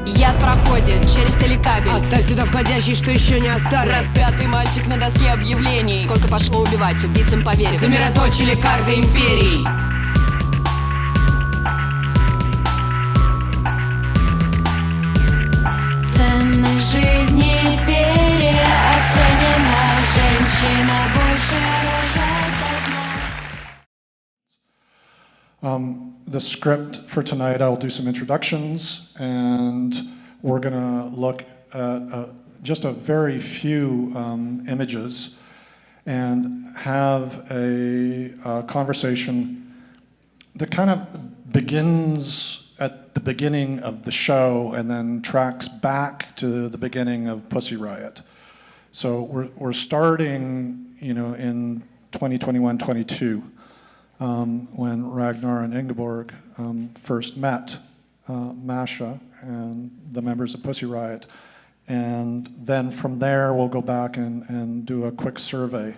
Яд проходит через телекабель. Оставь сюда входящий, что еще не оставил. Распятый мальчик на доске объявлений. Сколько пошло убивать, убийцам поверить. Замироточили карты империй. Ценность жизни переоценена. Женщина больше рожать должна. The script for tonight, I'll do some introductions, and we're going to look at just a very few images and have a conversation that kind of begins at the beginning of the show and then tracks back to the beginning of Pussy Riot. So we're starting, in 2021-22. When Ragnar and Ingibjörg first met Masha and the members of Pussy Riot. And then from there, we'll go back and do a quick survey.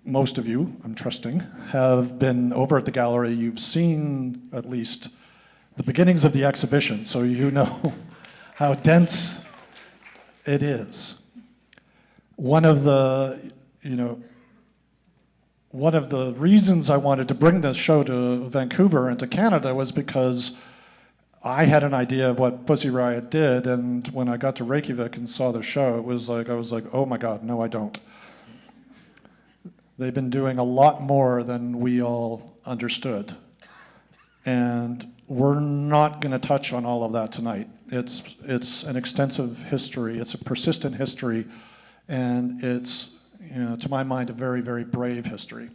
Most of you, I'm trusting, have been over at the gallery. You've seen at least the beginnings of the exhibition, so you know how dense it is. One of the reasons I wanted to bring this show to Vancouver and to Canada was because I had an idea of what Pussy Riot did, and when I got to Reykjavik and saw the show, I was like, oh my God, no, I don't. They've been doing a lot more than we all understood. And we're not going to touch on all of that tonight. It's an extensive history, it's a persistent history, and it's, to my mind, a very, very brave history.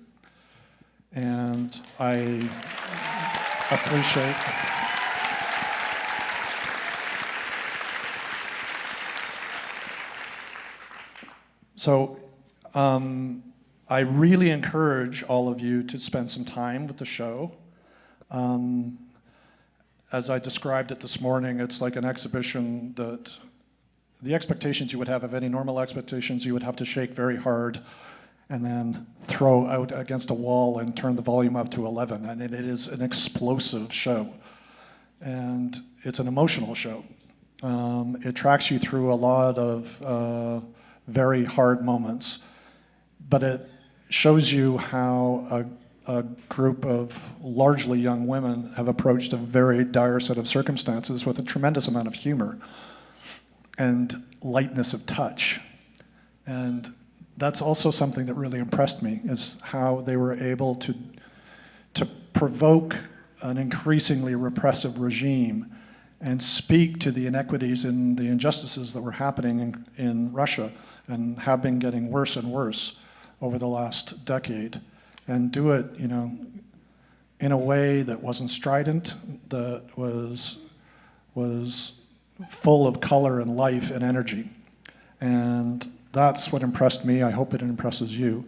And I appreciate So I really encourage all of you to spend some time with the show. As I described it this morning, it's like an exhibition that the expectations you would have of any normal expectations, you would have to shake very hard and then throw out against a wall and turn the volume up to 11. And it is an explosive show. And it's an emotional show. It tracks you through a lot of very hard moments, but it shows you how a group of largely young women have approached a very dire set of circumstances with a tremendous amount of humor and lightness of touch. And that's also something that really impressed me, is how they were able to provoke an increasingly repressive regime and speak to the inequities and the injustices that were happening in Russia and have been getting worse and worse over the last decade, and do it, in a way that wasn't strident, that was full of color and life and energy. And that's what impressed me. I hope it impresses you.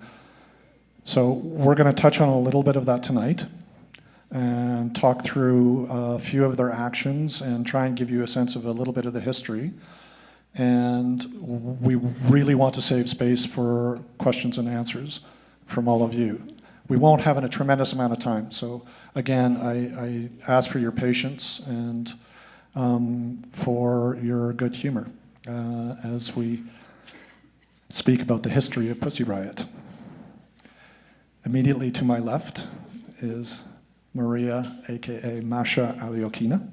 So we're going to touch on a little bit of that tonight and talk through a few of their actions and try and give you a sense of a little bit of the history. And we really want to save space for questions and answers from all of you. We won't have a tremendous amount of time. So again, I ask for your patience and for your good humor as we speak about the history of Pussy Riot. Immediately to my left is Maria, aka Masha Alyokhina.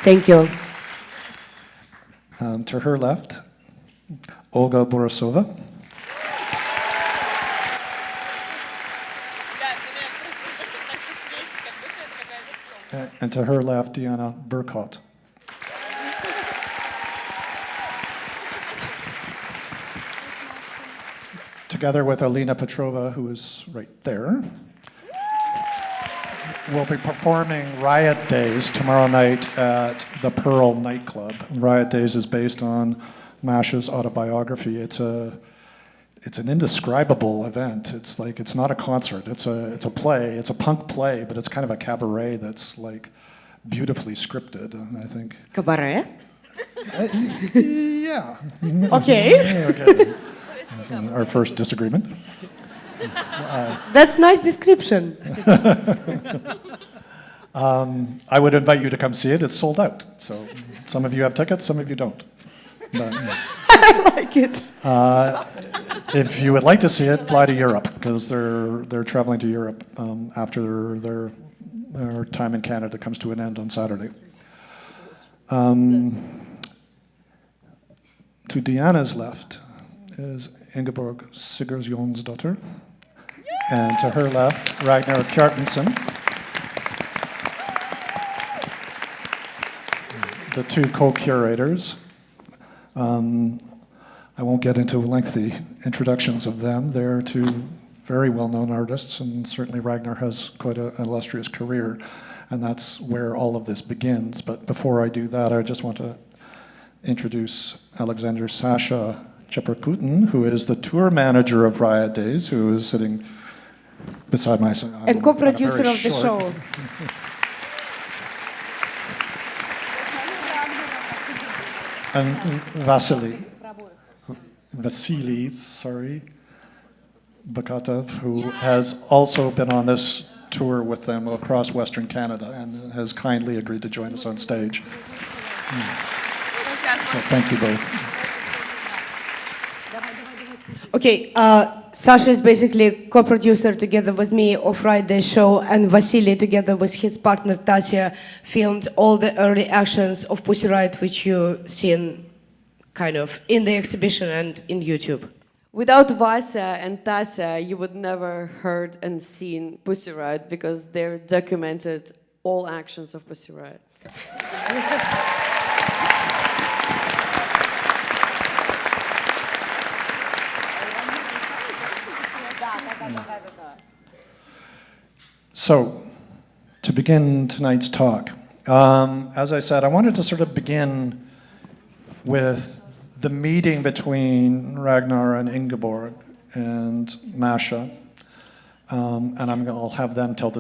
Thank you. To her left, Olga Borisova. And to her left, Diana Burkot. Together with Alina Petrova, who is right there, we'll be performing Riot Days tomorrow night at the Pearl nightclub. Riot Days is based on Masha's autobiography. It's an indescribable event. It's not a concert. It's a play. It's a punk play, but it's kind of a cabaret that's like beautifully scripted. And I think Cabaret? yeah. Okay. Okay. Our first disagreement. That's nice description. I would invite you to come see it. It's sold out. So some of you have tickets, some of you don't. But, I like it. if you would like to see it, fly to Europe, because they're traveling to Europe after their time in Canada comes to an end on Saturday. To Diana's left is Ingibjörg Sigurjónsdóttir, and to her left, Ragnar Kjartansson. The two co-curators. I won't get into lengthy introductions of them. They're two very well-known artists, and certainly Ragnar has quite an illustrious career, and that's where all of this begins. But before I do that, I just want to introduce Alexander Sasha Cheparukhin, who is the tour manager of Riot Days, who is sitting beside my son. And co-producer of the show. And Vasily, sorry, Bogatov, who has also been on this tour with them across Western Canada and has kindly agreed to join us on stage. So thank you both. Okay, Sasha is basically co-producer together with me of Riot Day show, and Vasily, together with his partner Tasia, filmed all the early actions of Pussy Riot, which you've seen kind of in the exhibition and in YouTube. Without Vasya and Tasia, you would never heard and seen Pussy Riot, because they're documented all actions of Pussy Riot. So, to begin tonight's talk, as I said, I wanted to sort of begin with the meeting between Ragnar and Ingibjörg and Masha, and I'll have them tell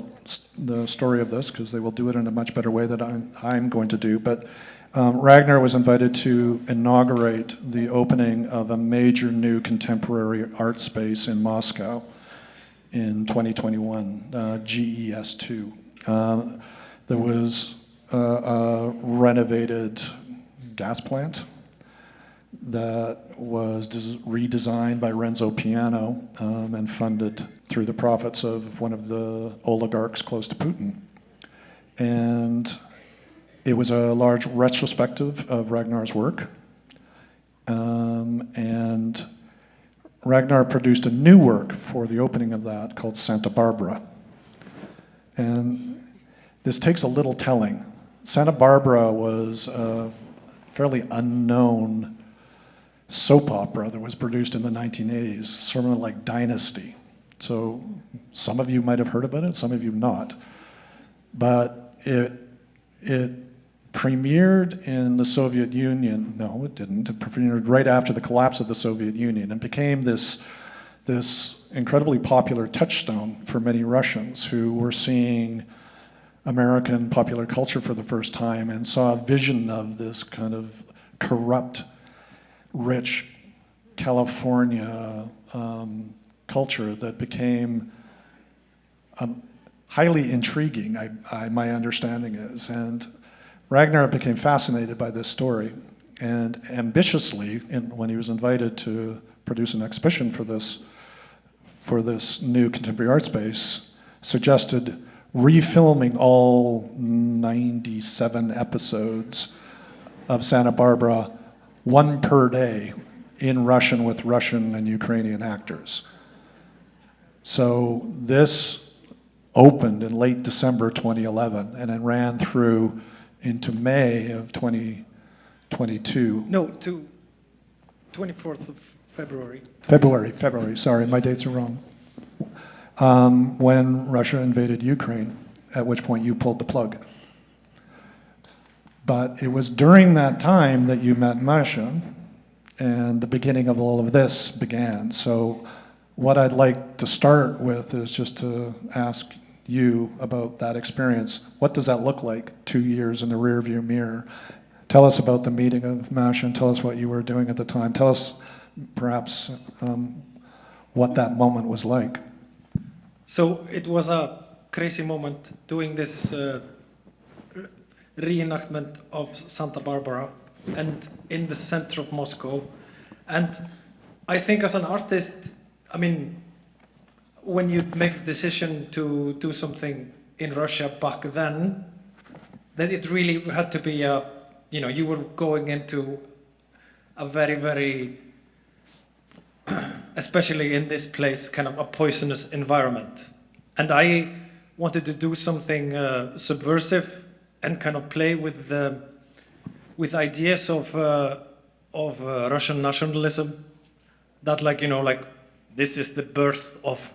the story of this, because they will do it in a much better way than I'm going to do. But Ragnar was invited to inaugurate the opening of a major new contemporary art space in Moscow in 2021, GES2. There was a renovated gas plant that was redesigned by Renzo Piano and funded through the profits of one of the oligarchs close to Putin. And it was a large retrospective of Ragnar's work. And Ragnar produced a new work for the opening of that called Santa Barbara. And this takes a little telling. Santa Barbara was a fairly unknown soap opera that was produced in the 1980s, sort of like Dynasty. So some of you might have heard about it, some of you not. But it premiered in the Soviet Union. No, it didn't. It premiered right after the collapse of the Soviet Union and became this incredibly popular touchstone for many Russians who were seeing American popular culture for the first time and saw a vision of this kind of corrupt, rich California culture that became highly intriguing, my understanding is. And Ragnar became fascinated by this story and ambitiously, when he was invited to produce an exhibition for this new contemporary art space, suggested refilming all 97 episodes of Santa Barbara, one per day, in Russian with Russian and Ukrainian actors. So this opened in late December 2011 and it ran through into May of 2022. No, to 24th of February. February, sorry, my dates are wrong. When Russia invaded Ukraine, at which point you pulled the plug. But it was during that time that you met Masha, and the beginning of all of this began. So what I'd like to start with is just to ask you about that experience. What does that look like 2 years in the rearview mirror? Tell us about the meeting of Masha and tell us what you were doing at the time. Tell us perhaps what that moment was like. So it was a crazy moment doing this reenactment of Santa Barbara and in the center of Moscow. And I think as an artist, I mean, when you make the decision to do something in Russia back then it really had to be a, you know, you were going into a very, very, especially in this place, kind of a poisonous environment. And I wanted to do something subversive and kind of play with ideas of Russian nationalism. That, like, you know, like, this is the birth of,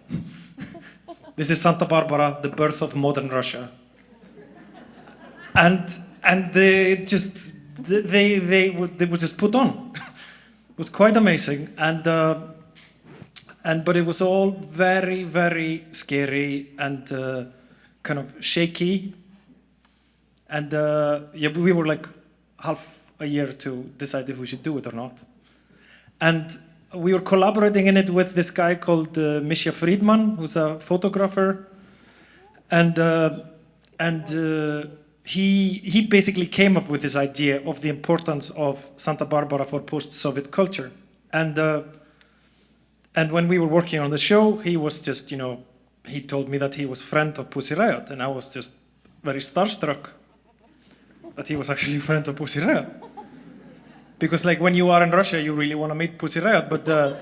this is Santa Barbara, the birth of modern Russia. And they were just put on. It was quite amazing, but it was all very, very scary and kind of shaky. And yeah, we were like half a year to decide if we should do it or not. And we were collaborating in it with this guy called Misha Friedman, who's a photographer, and he basically came up with this idea of the importance of Santa Barbara for post-Soviet culture. And when we were working on the show, he was just, you know, he told me that he was friend of Pussy Riot, and I was just very starstruck that he was actually a friend of Pussy Riot. Because, like, when you are in Russia, you really want to meet Pussy Riot, but the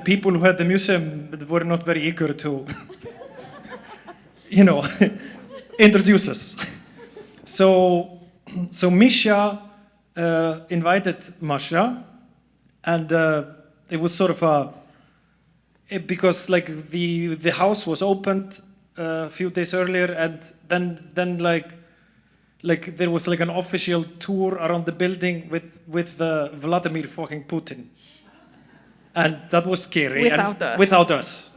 people who had the museum were not very eager to, you know, introduce us. So Misha invited Masha, and it was sort of because like the house was opened a few days earlier, and then like there was like an official tour around the building with Vladimir fucking Putin, and that was scary. Without us.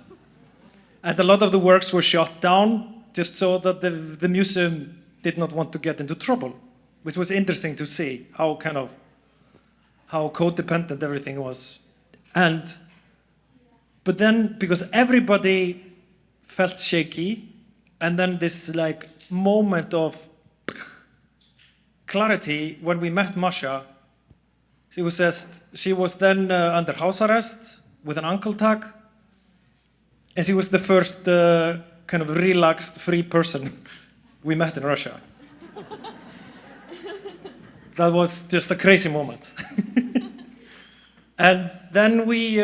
And a lot of the works were shut down just so that the museum did not want to get into trouble, which was interesting to see how codependent everything was. But then, because everybody felt shaky, and then this like moment of clarity when we met Masha, she was then under house arrest with an ankle tag, and she was the first kind of relaxed, free person we met in Russia. That was just a crazy moment. And then we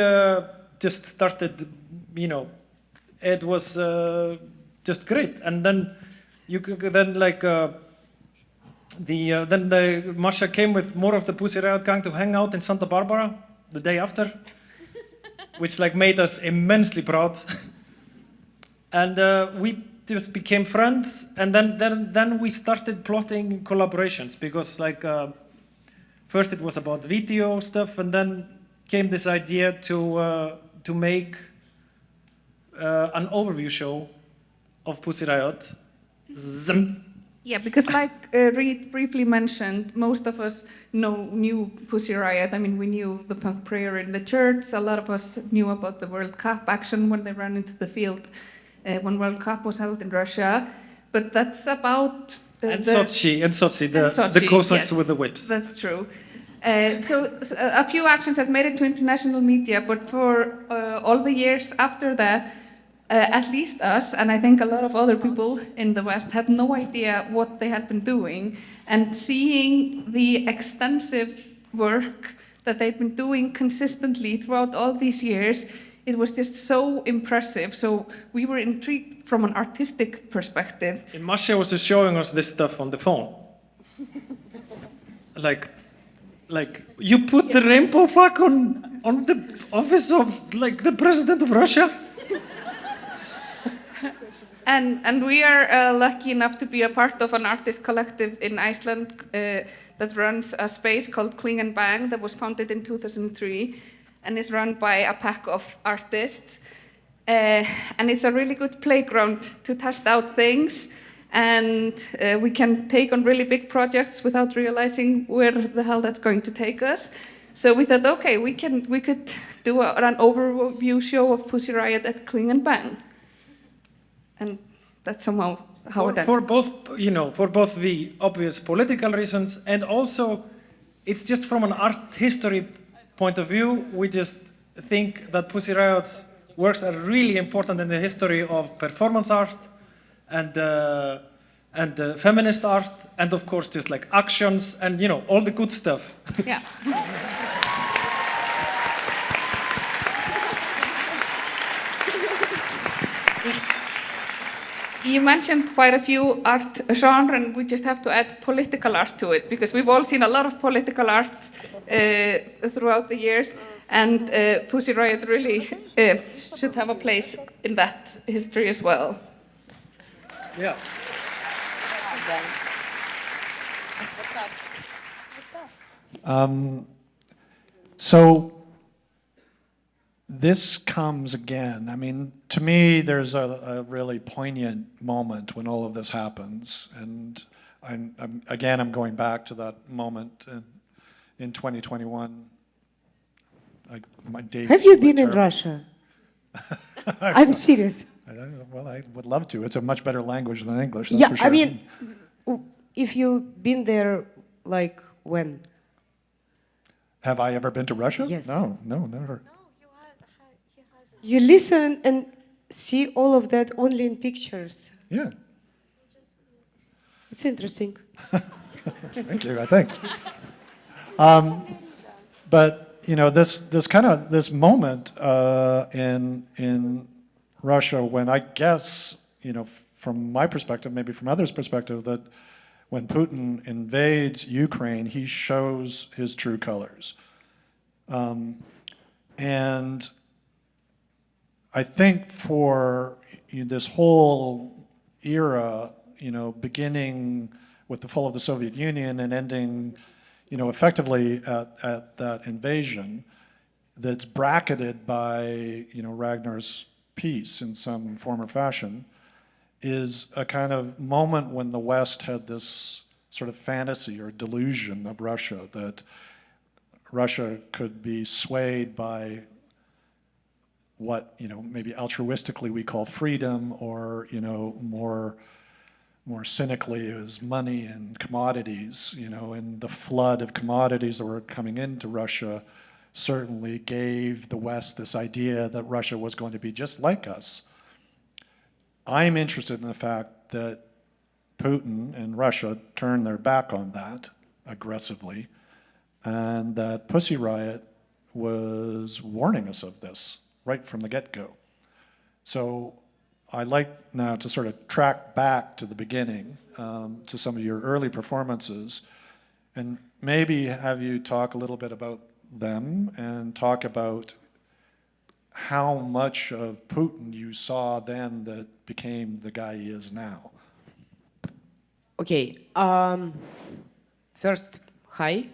just started, you know, it was just great. And then Masha came with more of the Pussy Riot gang to hang out in Santa Barbara the day after, which like made us immensely proud. And we just became friends, and then we started plotting collaborations, because like first it was about video stuff, and then came this idea to make an overview show of Pussy Riot. Yeah, because like Reid briefly mentioned, most of us knew Pussy Riot. I mean, we knew the punk prayer in the church. A lot of us knew about the World Cup action when they ran into the field when World Cup was held in Russia. But that's about... Sochi, the Cossacks with the whips. That's true. So a few actions have made it to international media, but for all the years after that, at least us, and I think a lot of other people in the West, had no idea what they had been doing. And seeing the extensive work that they'd been doing consistently throughout all these years, it was just so impressive. So we were intrigued from an artistic perspective. And Masha was just showing us this stuff on the phone. like you put the rainbow flag on the office of like the president of Russia? And we are lucky enough to be a part of an artist collective in Iceland that runs a space called Cling and Bang that was founded in 2003 and is run by a pack of artists. And it's a really good playground to test out things, and we can take on really big projects without realizing where the hell that's going to take us. So we thought, okay, we could do an overview show of Pussy Riot at Kling and Bang, and that's somehow how it For both, for both the obvious political reasons and also, it's just from an art history point of view. We just think that Pussy Riot's works are really important in the history of performance art and feminist art, and of course just like actions and all the good stuff. Yeah. You mentioned quite a few art genres, and we just have to add political art to it, because we've all seen a lot of political art throughout the years, and Pussy Riot really should have a place in that history as well. Yeah. So this comes again. I mean, to me, there's a really poignant moment when all of this happens, and I'm going back to that moment in 2021. My dates. Have you been in terrible. Russia? I'm serious. Well, I would love to. It's a much better language than English. That's Yeah, for sure. I mean, if you've been there, like when? Have I ever been to Russia? Yes. No, never. You listen and see all of that only in pictures. Yeah. It's interesting. Thank you, I think. But this moment in Russia, when I guess, from my perspective, maybe from others' perspective, that when Putin invades Ukraine, he shows his true colors. And I think for this whole era, beginning with the fall of the Soviet Union and ending, effectively at that invasion, that's bracketed by, Ragnar's peace in some form or fashion, is a kind of moment when the West had this sort of fantasy or delusion of Russia, that Russia could be swayed by what, maybe altruistically we call freedom, or, more cynically is money and commodities, and the flood of commodities that were coming into Russia certainly gave the West this idea that Russia was going to be just like us. I'm interested in the fact that Putin and Russia turned their back on that aggressively, and that Pussy Riot was warning us of this right from the get-go. So I'd like now to sort of track back to the beginning, to some of your early performances, and maybe have you talk a little bit about them and talk about how much of Putin you saw then that became the guy he is now. Okay. First, hi.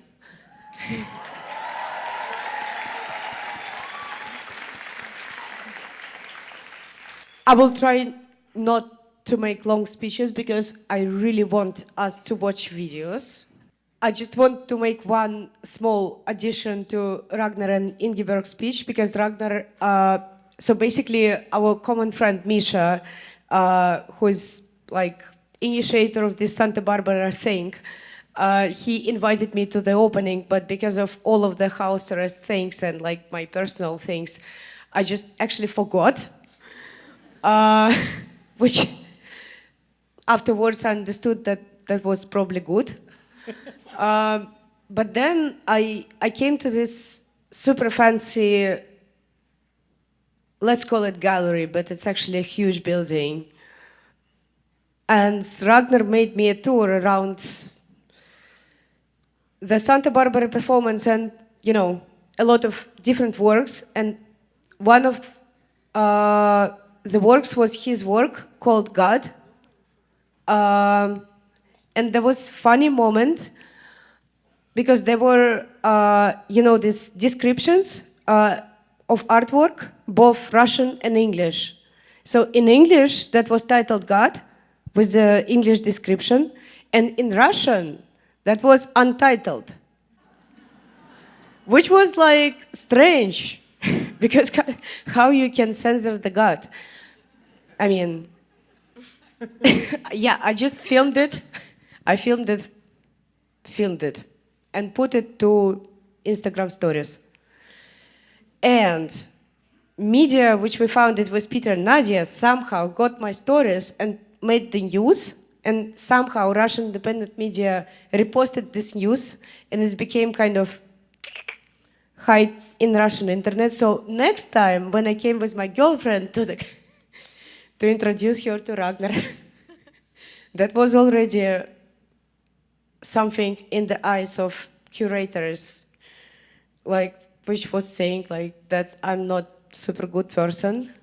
I will try not to make long speeches because I really want us to watch videos. I just want to make one small addition to Ragnar and Ingibjörg's speech, because Ragnar, so basically our common friend Masha, who is like initiator of this Santa Barbara thing, he invited me to the opening, but because of all of the house arrest things and like my personal things, I just actually forgot. Which afterwards I understood that that was probably good. But then I came to this super fancy, let's call it gallery, but it's actually a huge building. And Ragnar made me a tour around the Santa Barbara performance and, a lot of different works. And one of the works was his work called God. And there was funny moment because there were, these descriptions of artwork, both Russian and English. So in English, that was titled God, with the English description, and in Russian, that was untitled. which was like strange, because how you can censor the God? I mean, yeah, I just filmed it. I filmed it, and put it to Instagram stories. And media, which we found it was Peter and Nadia, somehow got my stories and made the news. And somehow Russian independent media reposted this news, and it became kind of high in Russian internet. So next time when I came with my girlfriend to introduce her to Ragnar, that was already something in the eyes of curators, like which was saying like that I'm not super good person.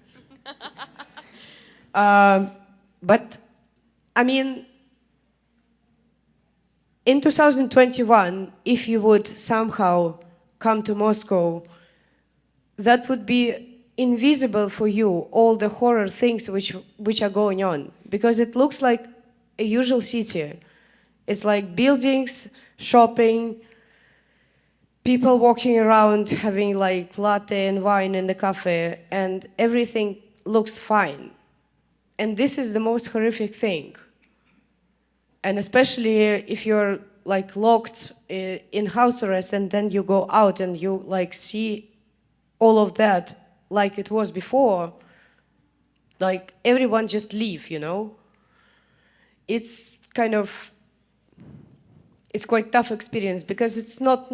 But I mean, in 2021, if you would somehow come to Moscow, that would be invisible for you, all the horror things which are going on, because it looks like a usual city. It's like buildings, shopping, people walking around having like latte and wine in the cafe, and everything looks fine. And this is the most horrific thing. And especially if you're like locked in house arrest and then you go out and you like see all of that like it was before, like everyone just leave, you know? It's kind of, it's quite tough experience because it's not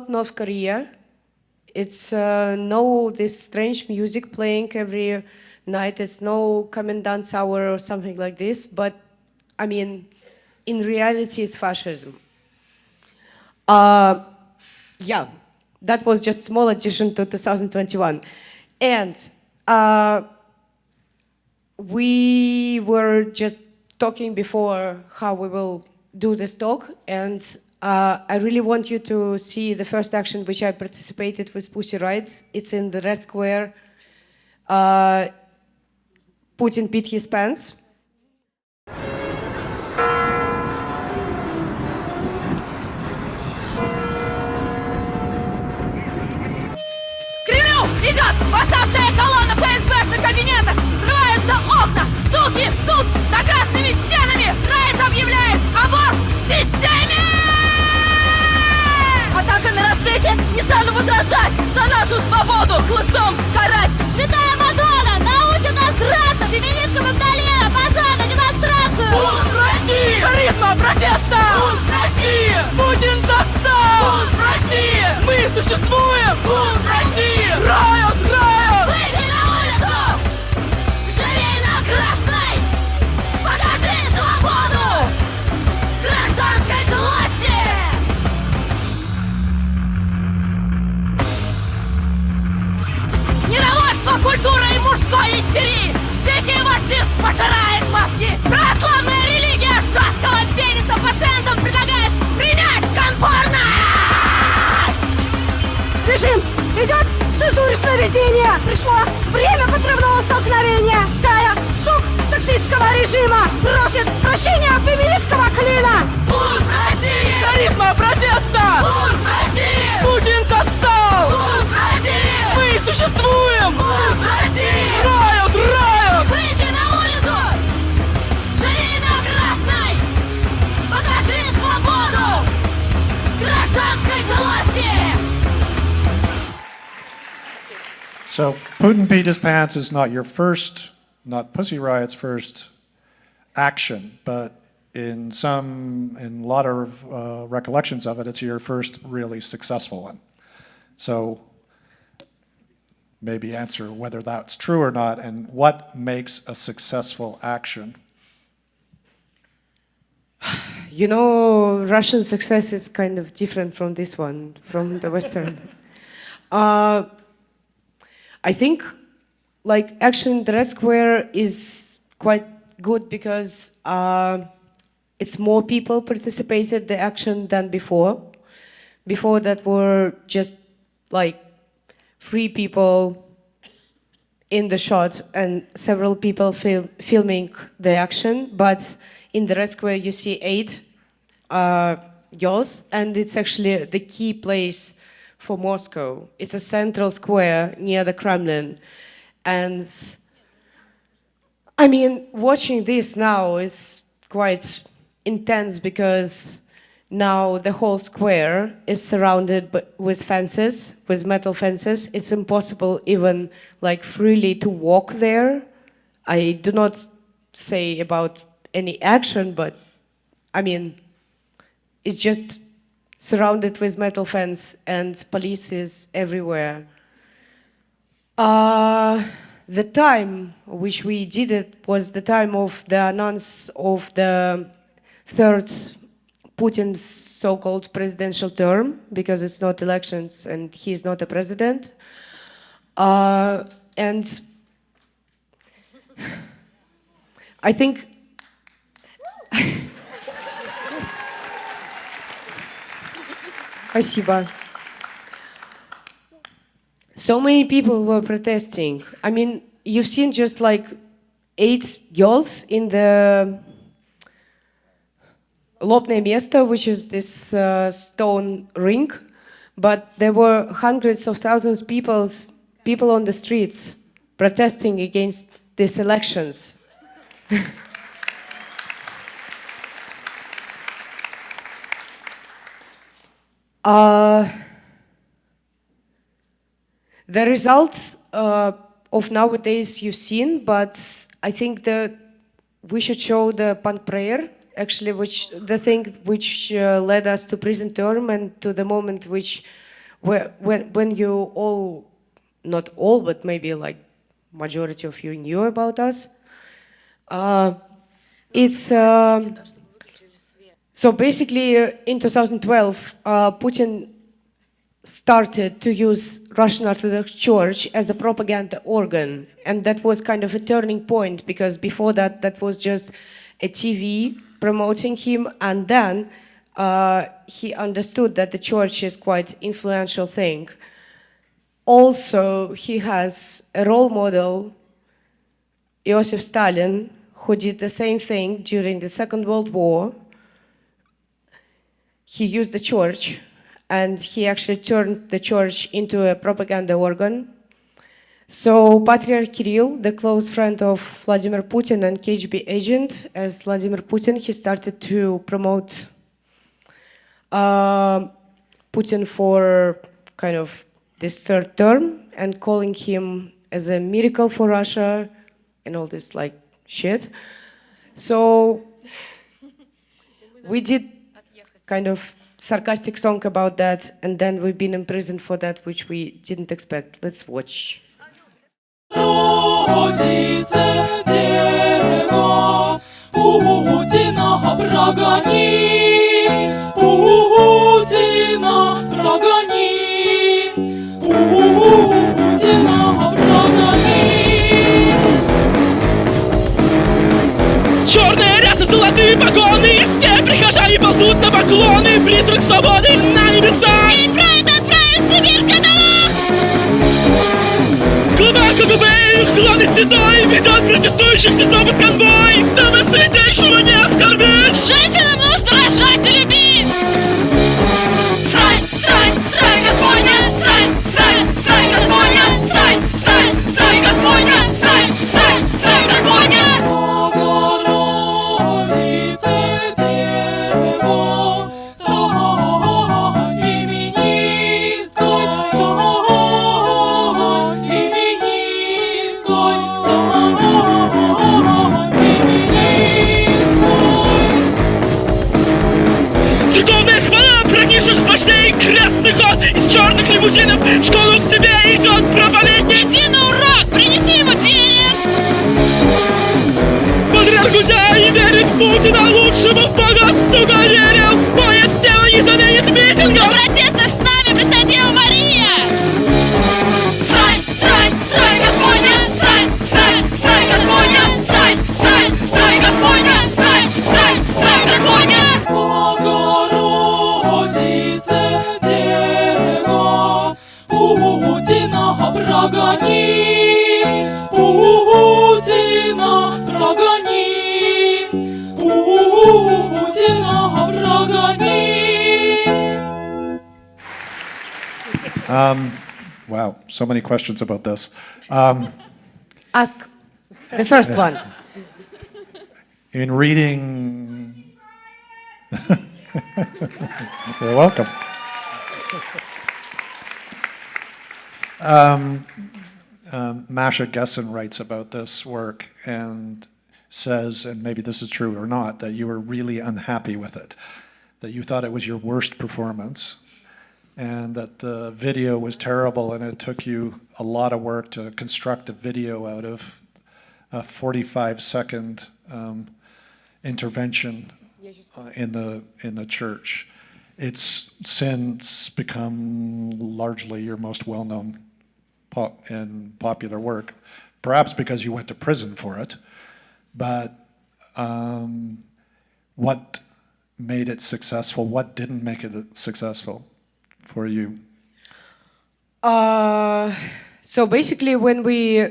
North Korea. It's no this strange music playing every night. It's no commandant's hour or something like this. But I mean, in reality, it's fascism. Yeah, that was just small addition to 2021. And we were just talking before how we will do this talk, and I really want you to see the first action which I participated with Pussy Riot. It's in the Red Square. Putin peed his pants. Идет восставшая колонна ФСБшных кабинетов! Взрываются окна! Суки! Суд! За красными стенами! Рейд объявляет аборт в системе! Атака на рассвете! Не стану возражать! За нашу свободу! Хлыстом карать! Святая Мадонна научит нас драться! Феминистка Магдалена пошла на демонстрацию! Бунт России! Харизма протеста! Бунт России! Путин застал! Бунт России! Мы существуем! Бунт России! Riot! Riot! Выйди на улицу! Живи на красной! Покажи свободу! Гражданской злости! Недовольство культурой мужской истерии! Дикий марксизм пожирает мозги! Православная религия жесткого пениса пациентам предлагает принять конформность! Режим! Идет цензура сновидения! Пришло время подрывного столкновения! Стая сук сексистского режима просит прощения феминистского клина! Бунт России! Харизма протеста! Бунт России! Путин состав! Бунт России! Мы существуем! Бунт России! Riot! Riot! Выйди на улицу! Живи на красной! Покажи свободу! Гражданской злости! So Putin peed his pants is not your first, not Pussy Riot's first action, but in a lot of recollections of it, it's your first really successful one. So maybe answer whether that's true or not, and what makes a successful action? You know, Russian success is kind of different from this one, from the Western. I think like action in the Red Square is quite good because it's more people participated the action than before. Before that were just like 3 people in the shot and several people filming the action, but in the Red Square you see 8 girls, and it's actually the key place for Moscow. It's a central square near the Kremlin. And I mean, watching this now is quite intense because now the whole square is surrounded with fences, with metal fences. It's impossible even like freely to walk there. I do not say about any action, but I mean, it's just surrounded with metal fence and police is everywhere. The time which we did it was the time of the announce of the third Putin's so-called presidential term, because it's not elections and he's not a president. And I think Спасибо. So many people were protesting. I mean, you've seen just like 8 girls in the Lobное место, which is this stone ring, but there were hundreds of thousands of people on the streets protesting against these elections. The results of nowadays you've seen, but I think that we should show the punk prayer, actually, which the thing which led us to prison term and to the moment when you all, not all, but maybe like majority of you knew about us. So basically, in 2012, Putin started to use Russian Orthodox Church as a propaganda organ. And that was kind of a turning point, because before that, that was just a TV promoting him. And then he understood that the church is quite influential thing. Also, he has a role model, Joseph Stalin, who did the same thing during the Second World War. He used the church, and he actually turned the church into a propaganda organ. So Patriarch Kirill, the close friend of Vladimir Putin and KGB agent, as Vladimir Putin, he started to promote Putin for kind of this third term and calling him as a miracle for Russia and all this like shit. So we did kind of sarcastic song about that, and then we've been in prison for that, which we didn't expect. Let's watch. Черные рясы, золотые погоны, все прихожане ползут на поклоны, призрак свободы на небесах. Ведь правит отправить в Сибирь каталог! Глубоко губы, их главный седой, ведет протестующих сизовый конвой, чтобы святейшего не оскорбить. Женщинам нужно рожать и любить! Срань, срань, срань, Господня! Срань, срань, срань, Господня! Срань, срань, срань, Господня! Срань, срань, срань, Господня! Церковная хвала пронизших вождей, крестный ход из черных лимузинов, в школу к тебе идет проповедник. Иди на урок, принеси ему денег! Подряд гудя и верит в Путина, лучшему бога, сука, верил. Поезд тело не заменит митинга. На протестах с нами предстоит Дева Мария! Срань, срань, срань, Господня! Срань, срань, срань, Господня! Срань, срань, срань, Господня! Срань, срань, срань, Господня! Богородице, Дева, Путина прогони, Путина прогони, Путина прогони. Wow, so many questions about this. Ask the first one. In reading... You're welcome. Masha Gessen writes about this work and says, and maybe this is true or not, that you were really unhappy with it, that you thought it was your worst performance, and that the video was terrible, and it took you a lot of work to construct a video out of a 45-second intervention in the church. It's since become largely your most well-known and popular work, perhaps because you went to prison for it, but what made it successful? What didn't make it successful for you? So basically, when we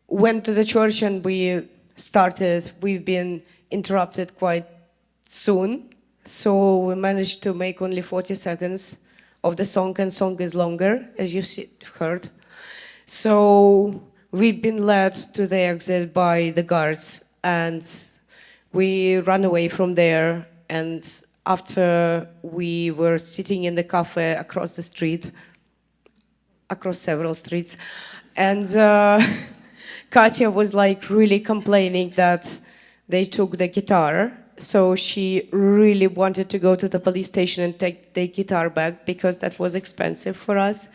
went to the church and we started, we've been interrupted quite soon. So we managed to make only 40 seconds of the song, and song is longer, as you heard. So we've been led to the exit by the guards, and we ran away from there. And after we were sitting in the cafe across the street, across several streets, and Katya was like really complaining that they took the guitar. So she really wanted to go to the police station and take the guitar back because that was expensive for us.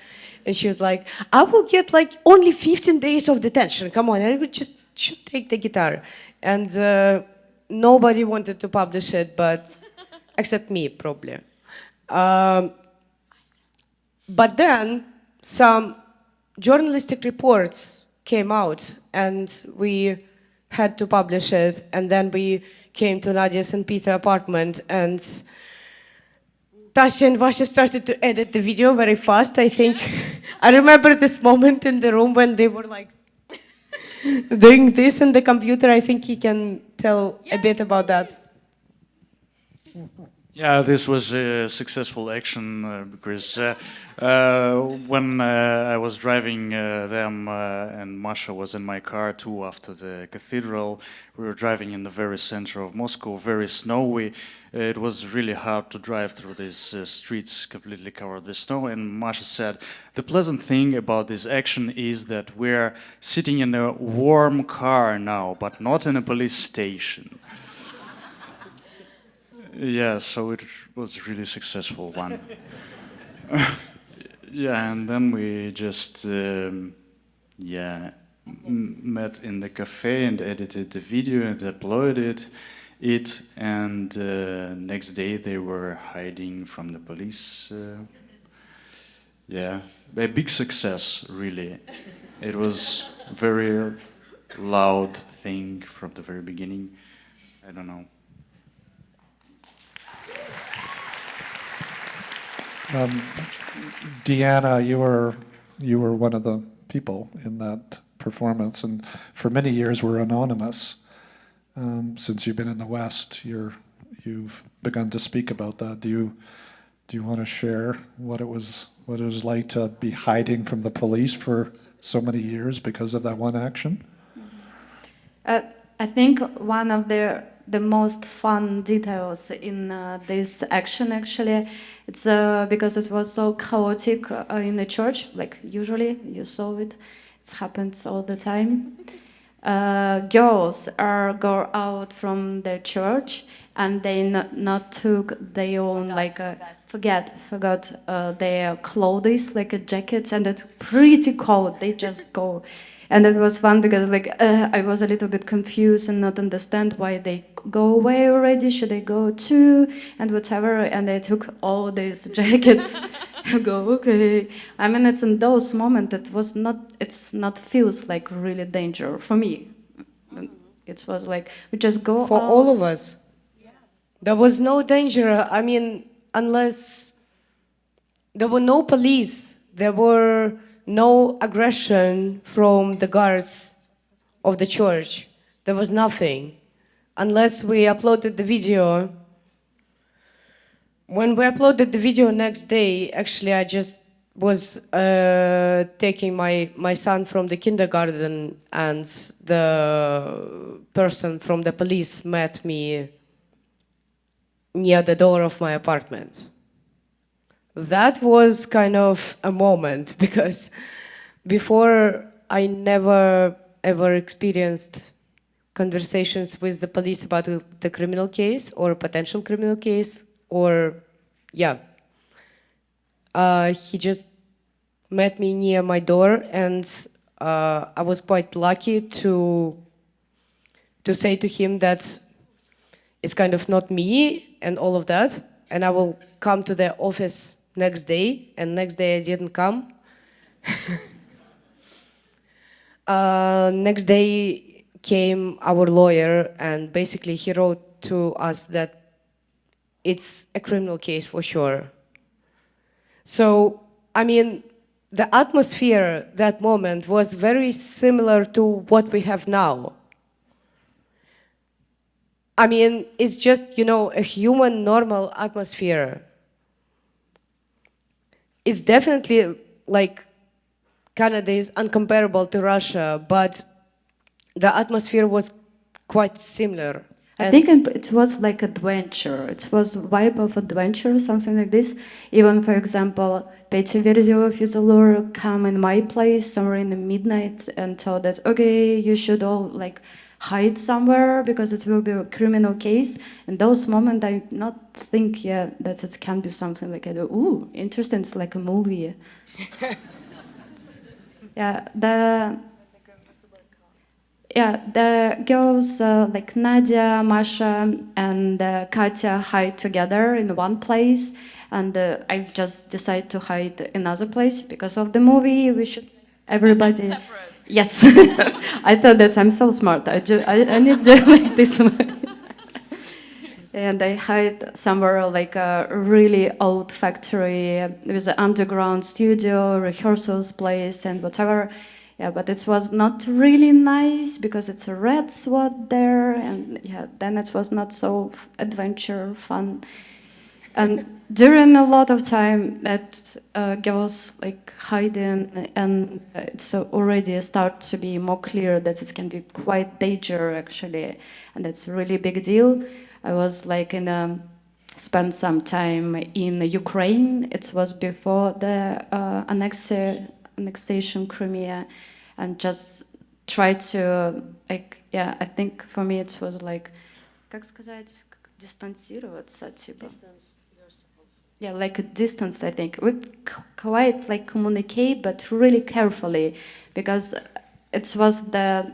And she was like, I will get like only 15 days of detention. Come on, I would just should take the guitar. And nobody wanted to publish it, but except me, probably. But then some journalistic reports came out and we had to publish it. And then we came to Nadia's and Peter's apartment, and Tasha and Vasha started to edit the video very fast, I think. I remember this moment in the room when they were like doing this in the computer. I think he can tell a bit about that. Yeah, this was a successful action because when I was driving them and Masha was in my car too after the cathedral, we were driving in the very center of Moscow, very snowy. It was really hard to drive through these streets completely covered with snow, and Masha said, the pleasant thing about this action is that we're sitting in a warm car now, but not in a police station. Yeah, so it was a really successful one. Yeah, and then we just met in the cafe and edited the video and uploaded it, and next day they were hiding from the police. Yeah, a big success, really. It was a very loud thing from the very beginning. I don't know. Deanna, you were one of the people in that performance, and for many years were anonymous. Since you've been in the West, you've begun to speak about that. Do you want to share what it was like to be hiding from the police for so many years because of that one action? I think one of the most fun details in this action, actually, it's because it was so chaotic in the church. Like usually, you saw it. It happens all the time. Girls go out from the church and they not took their own forgot their clothes, like jackets, and it's pretty cold. They just go. And it was fun because I was a little bit confused and not understand why they go away already. Should they go too? And whatever. And they took all these jackets. I go, okay. I mean, it's in those moments that it's not feels like really danger for me. It was like we just go for out. all of us. There was no danger. I mean, unless there were no police, there were no aggression from the guards of the church. There was nothing. Unless we uploaded the video, When we uploaded the video next day, actually I just was taking my son from the kindergarten, and the person from the police met me near the door of my apartment. That was kind of a moment, because before I never ever experienced conversations with the police about the criminal case or potential criminal case, or yeah. He just met me near my door, and I was quite lucky to say to him that it's kind of not me and all of that, and I will come to the office next day, and next day I didn't come. Next day came our lawyer, and basically he wrote to us that it's a criminal case for sure. So, I mean, the atmosphere that moment was very similar to what we have now. I mean, it's just, you know, a human, normal atmosphere. It's definitely, like, Canada is uncomparable to Russia, but the atmosphere was quite similar. I think it was like adventure. It was vibe of adventure, something like this. Even, for example, Petya Verziova with Laura come in my place somewhere in the midnight and told that, okay, you should all like hide somewhere because it will be a criminal case. In those moments, I not think, yeah, that it can be something like, ooh, interesting, it's like a movie. The girls like Nadia, Masha, and Katya hide together in one place, and I just decided to hide in another place because of the movie. We should everybody. Yes, I thought that I'm so smart. I need to like this. And I hide somewhere like a really old factory with an underground studio, rehearsals place, and whatever. Yeah, but it was not really nice because it's a red swat there, and yeah, then it was not so adventure fun. And during a lot of time that girls like hiding, and it's already start to be more clear that it can be quite danger actually, and that's a really big deal. I was like spent some time in Ukraine. It was before the annexation Crimea, and just try to like, yeah, I think for me it was like, как сказать, дистанцироваться, типа. Distance yourself. Yeah, like a distance, I think. We quite like communicate, but really carefully, because it was the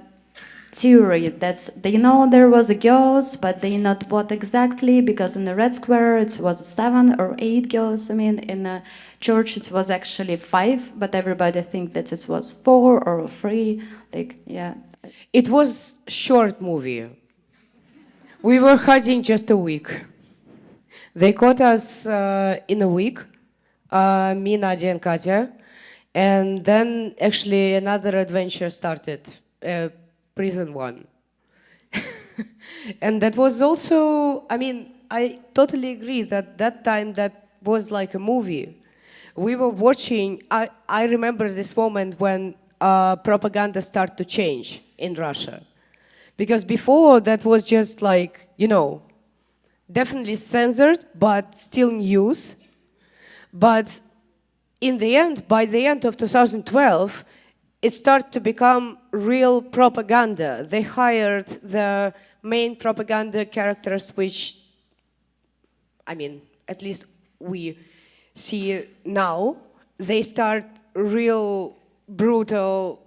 theory that they know there was a girls, but they not what exactly, because in the Red Square it was 7 or 8 girls. I mean, in a church it was actually 5, but everybody think that it was 4 or 3. Like, yeah. It was short movie. We were hiding just a week. They caught us in a week, me, Nadia, and Katya, and then actually another adventure started. Prison one. And that was also, I mean, I totally agree that that time that was like a movie. We were watching, I remember this moment when propaganda started to change in Russia. Because before that was just like, you know, definitely censored, but still news. But in the end, by the end of 2012, it started to become real propaganda. They hired the main propaganda characters, which, I mean, at least we see now. They start real brutal,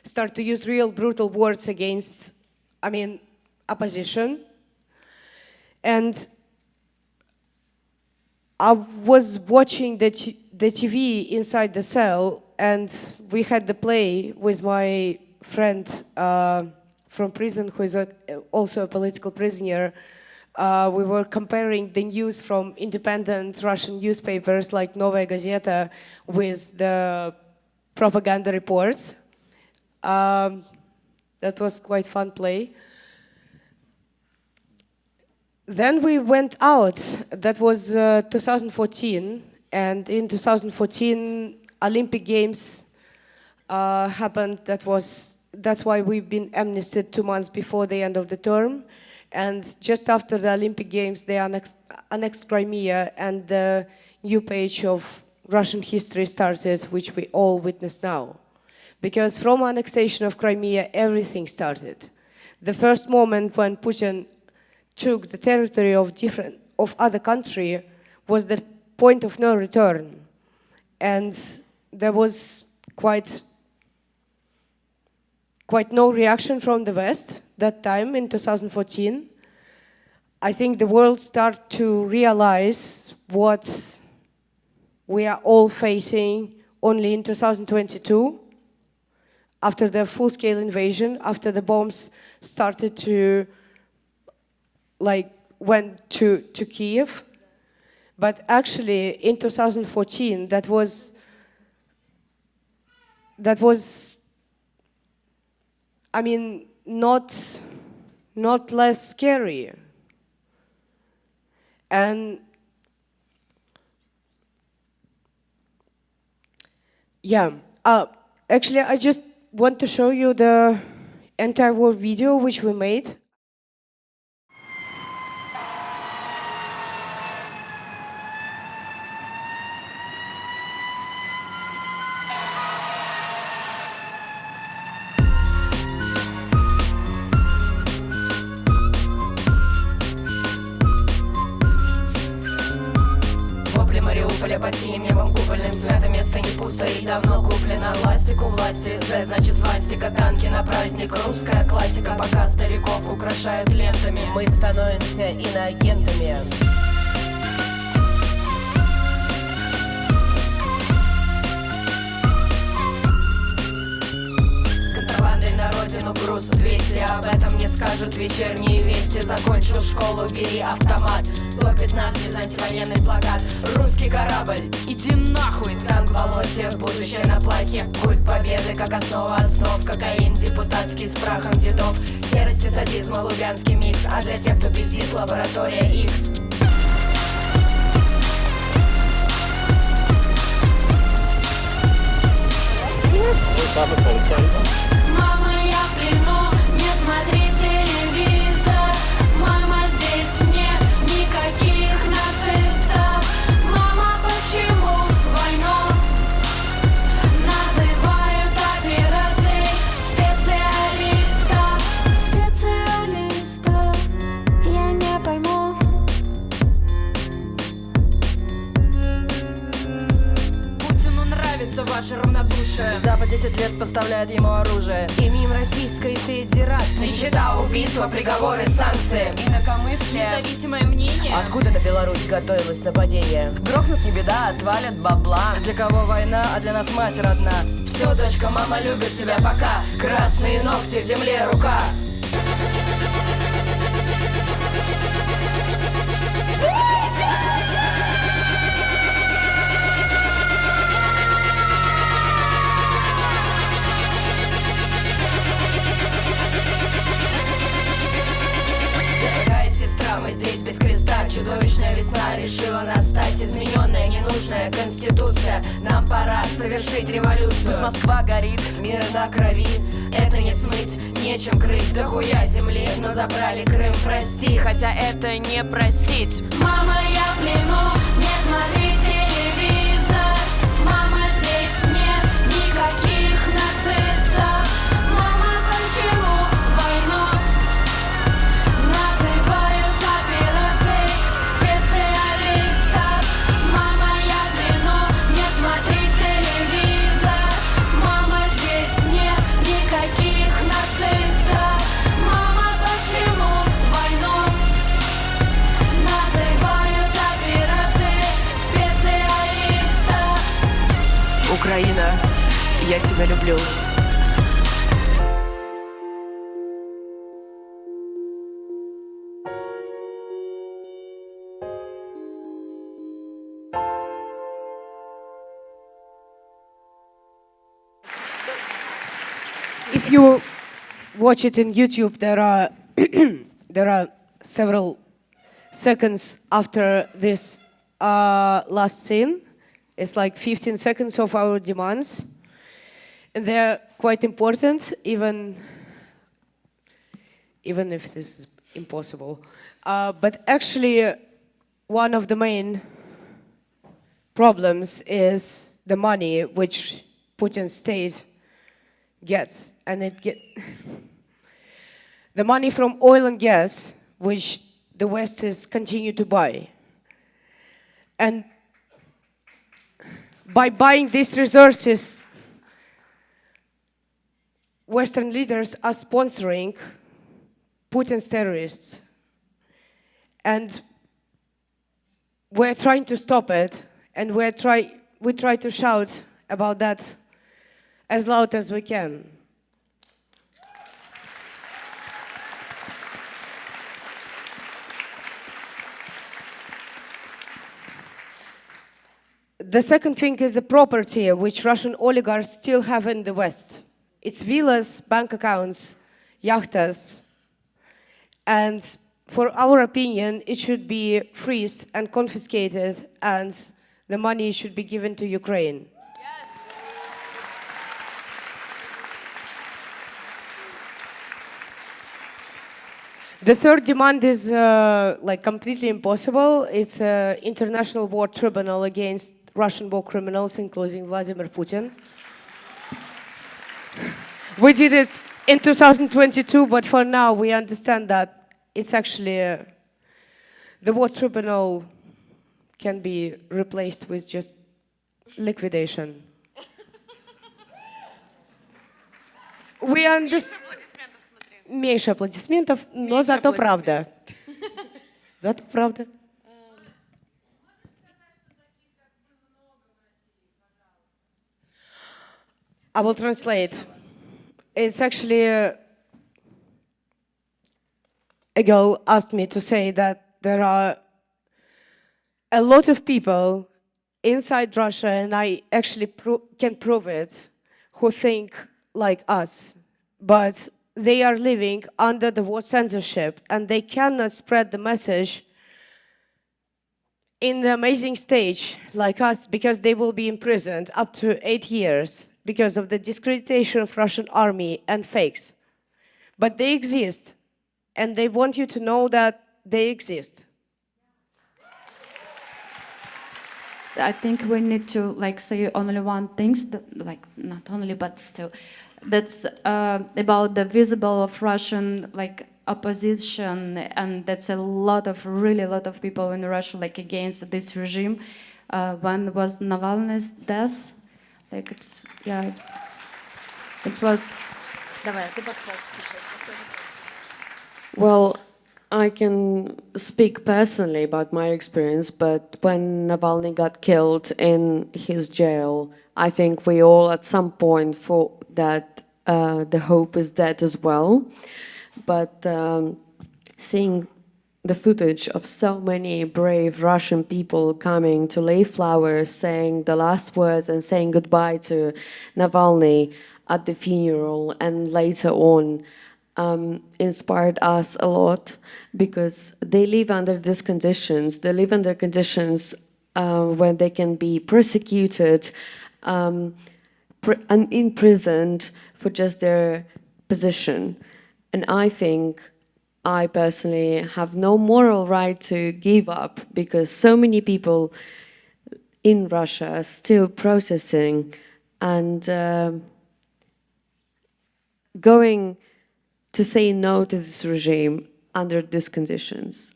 start to use real brutal words against, I mean, opposition. And I was watching the TV inside the cell, and we had the play with my friend from prison, who is also a political prisoner. We were comparing the news from independent Russian newspapers like Novaya Gazeta with the propaganda reports. That was quite fun play. Then we went out. That was 2014, and in 2014, Olympic Games happened. That's why we've been amnestied 2 months before the end of the term, and just after the Olympic Games, they annexed Crimea, and the new page of Russian history started, which we all witness now. Because from annexation of Crimea, everything started. The first moment when Putin took the territory of other country was the point of no return. And there was quite no reaction from the West that time in 2014. I think the world started to realize what we are all facing only in 2022, after the full-scale invasion, after the bombs started to went to Kiev. But actually in 2014, that was, I mean, not less scary. And yeah, actually I just want to show you the anti-war video which we made. Под синим небом купольным свято место не пусто и давно куплено. Властик у власти, З значит свастика. Танки на праздник, русская классика. Пока стариков украшают лентами, мы становимся иноагентами. Контрабандой на родину груз 200. Об этом не скажут вечерние вести. Закончил школу, бери автомат. До 15 антивоенный плакат. Русский корабль, иди нахуй. Танк в болоте, будущее на плахе. Культ победы, как основа основ. Кокаин депутатский с прахом дедов. Серости садизма, лубянский микс. А для тех, кто пиздит, лаборатория X. Мама, я в плену, не смотри телевизор. Мама, здесь нет никаких нацистов. Мама, почему войну называют операцией специалистов? Специалистов я не пойму. Путину нравится ваше равнодушие. Запад 10 лет поставляет ему оружие. Именем Российской Федерации. Нищета, убийства, приговоры, санкции. Инакомыслие, независимое мнение. Откуда на Беларусь готовилось нападение? Грохнут не беда, отвалят бабла. Для кого война, а для нас мать родна. Все, дочка, мама любит тебя пока. Красные ногти в земле, рука. Мы здесь без креста, чудовищная весна решила настать. Измененная, ненужная конституция. Нам пора совершить революцию. Пусть Москва горит, мир на крови. Это не смыть, нечем крыть. Дохуя земли, но забрали Крым, прости. Хотя это не простить. Мама, я в плену, не смотри телевизор. Мама, здесь нет никаких нацистов. Мама, почему войну называют операцией специалистов? Мама, я в плену, не смотри телевизор. Мама, здесь нет никаких нацистов. Мама, почему войну называют операцией специалистов? Украина, я тебя люблю. If you watch it in YouTube, there are several seconds after this last scene. It's like 15 seconds of our demands. And they're quite important, even if this is impossible. But actually, one of the main problems is the money which Putin's state gets. And the money from oil and gas, which the West is continue to buy. And by buying these resources, Western leaders are sponsoring Putin's terrorists. And we're trying to stop it, and we try to shout about that as loud as we can. The second thing is the property which Russian oligarchs still have in the West. It's villas, bank accounts, yachtas, and for our opinion, it should be freezed and confiscated, and the money should be given to Ukraine. Yes. The third demand is like completely impossible. It's an international war tribunal against Russian war criminals, including Vladimir Putin. We did it in 2022, but for now we understand that it's actually the war tribunal can be replaced with just liquidation. We understand. Меньше аплодисментов, но зато правда. Зато правда. I will translate. It's actually a girl asked me to say that there are a lot of people inside Russia, and I actually can prove it, who think like us, but they are living under the war censorship, and they cannot spread the message in the amazing stage like us, because they will be imprisoned up to 8 years because of the discreditation of Russian army and fakes. But they exist, and they want you to know that they exist. I think we need to say only one thing, not only, but still. That's about the visible of Russian opposition, and that's really a lot of people in Russia against this regime. When was Navalny's death? It was. Well, I can speak personally about my experience, but when Navalny got killed in his jail, I think we all at some point thought that the hope is dead as well. But seeing the footage of so many brave Russian people coming to lay flowers, saying the last words and saying goodbye to Navalny at the funeral and later on, inspired us a lot, because they live under these conditions. They live under conditions where they can be persecuted and imprisoned for just their position. And I think I personally have no moral right to give up, because so many people in Russia are still protesting and going to say no to this regime under these conditions.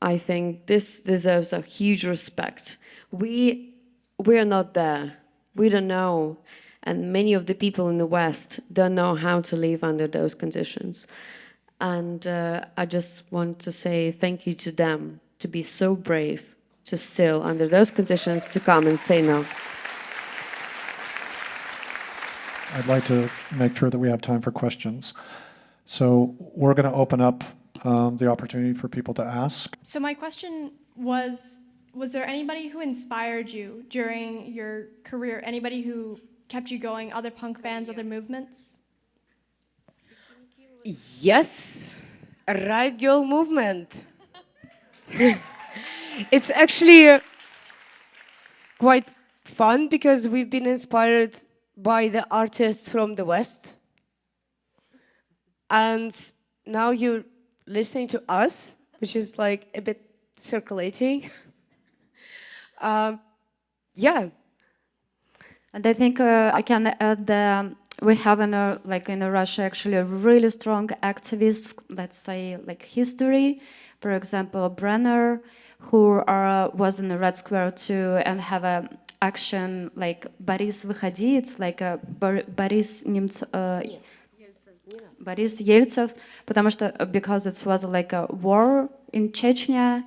I think this deserves a huge respect. We are not there. We don't know. And many of the people in the West don't know how to live under those conditions. And I just want to say thank you to them, to be so brave, to still, under those conditions, to come and say no. I'd like to make sure that we have time for questions. So we're going to open up the opportunity for people to ask. So my question was there anybody who inspired you during your career? Anybody who kept you going? Other punk bands, other movements? Yes, Right Girl movement. It's actually quite fun because we've been inspired by the artists from the West. And now you're listening to us, which is like a bit circulating. Yeah. And I think I can add we have in Russia actually a really strong activist, let's say, like history. For example, Brenner, who was in the Red Square too, and have a action like Boris Выходи, it's like a Boris Boris Yeltsev, because it was like a war in Chechnya.